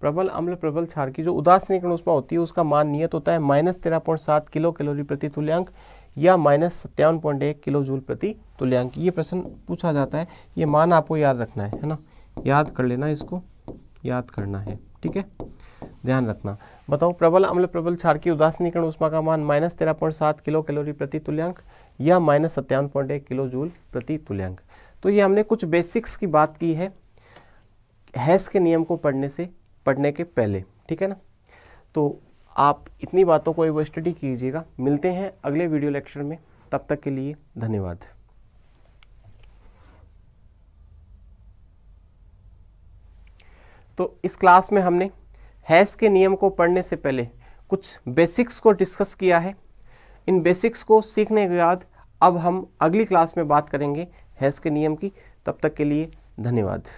प्रबल अम्ल प्रबल क्षार की जो उदासीनीकरण ऊष्मा होती है उसका मान नियत होता है -13.7 किलो कैलोरी प्रति तुल्यांक या -57.1 किलो जूल प्रति तुल्यांक। ये प्रश्न पूछा जाता है, ये मान आपको याद रखना है ना, याद कर लेना, इसको याद करना है। ठीक है, ध्यान रखना। बताओ प्रबल अम्ल प्रबल क्षार की उदासीनीकरण ऊष्मा का मान -13.7 किलो कैलोरी प्रति तुल्यांक या -57.1 किलो जूल प्रति तुल्यांक। तो ये हमने कुछ बेसिक्स की बात की है हैस के नियम को पढ़ने के पहले। ठीक है ना, तो आप इतनी बातों को एक बार स्टडी कीजिएगा। मिलते हैं अगले वीडियो लेक्चर में, तब तक के लिए धन्यवाद। तो इस क्लास में हमने हैस के नियम को पढ़ने से पहले कुछ बेसिक्स को डिस्कस किया है। इन बेसिक्स को सीखने के बाद अब हम अगली क्लास में बात करेंगे हैस के नियम की। तब तक के लिए धन्यवाद।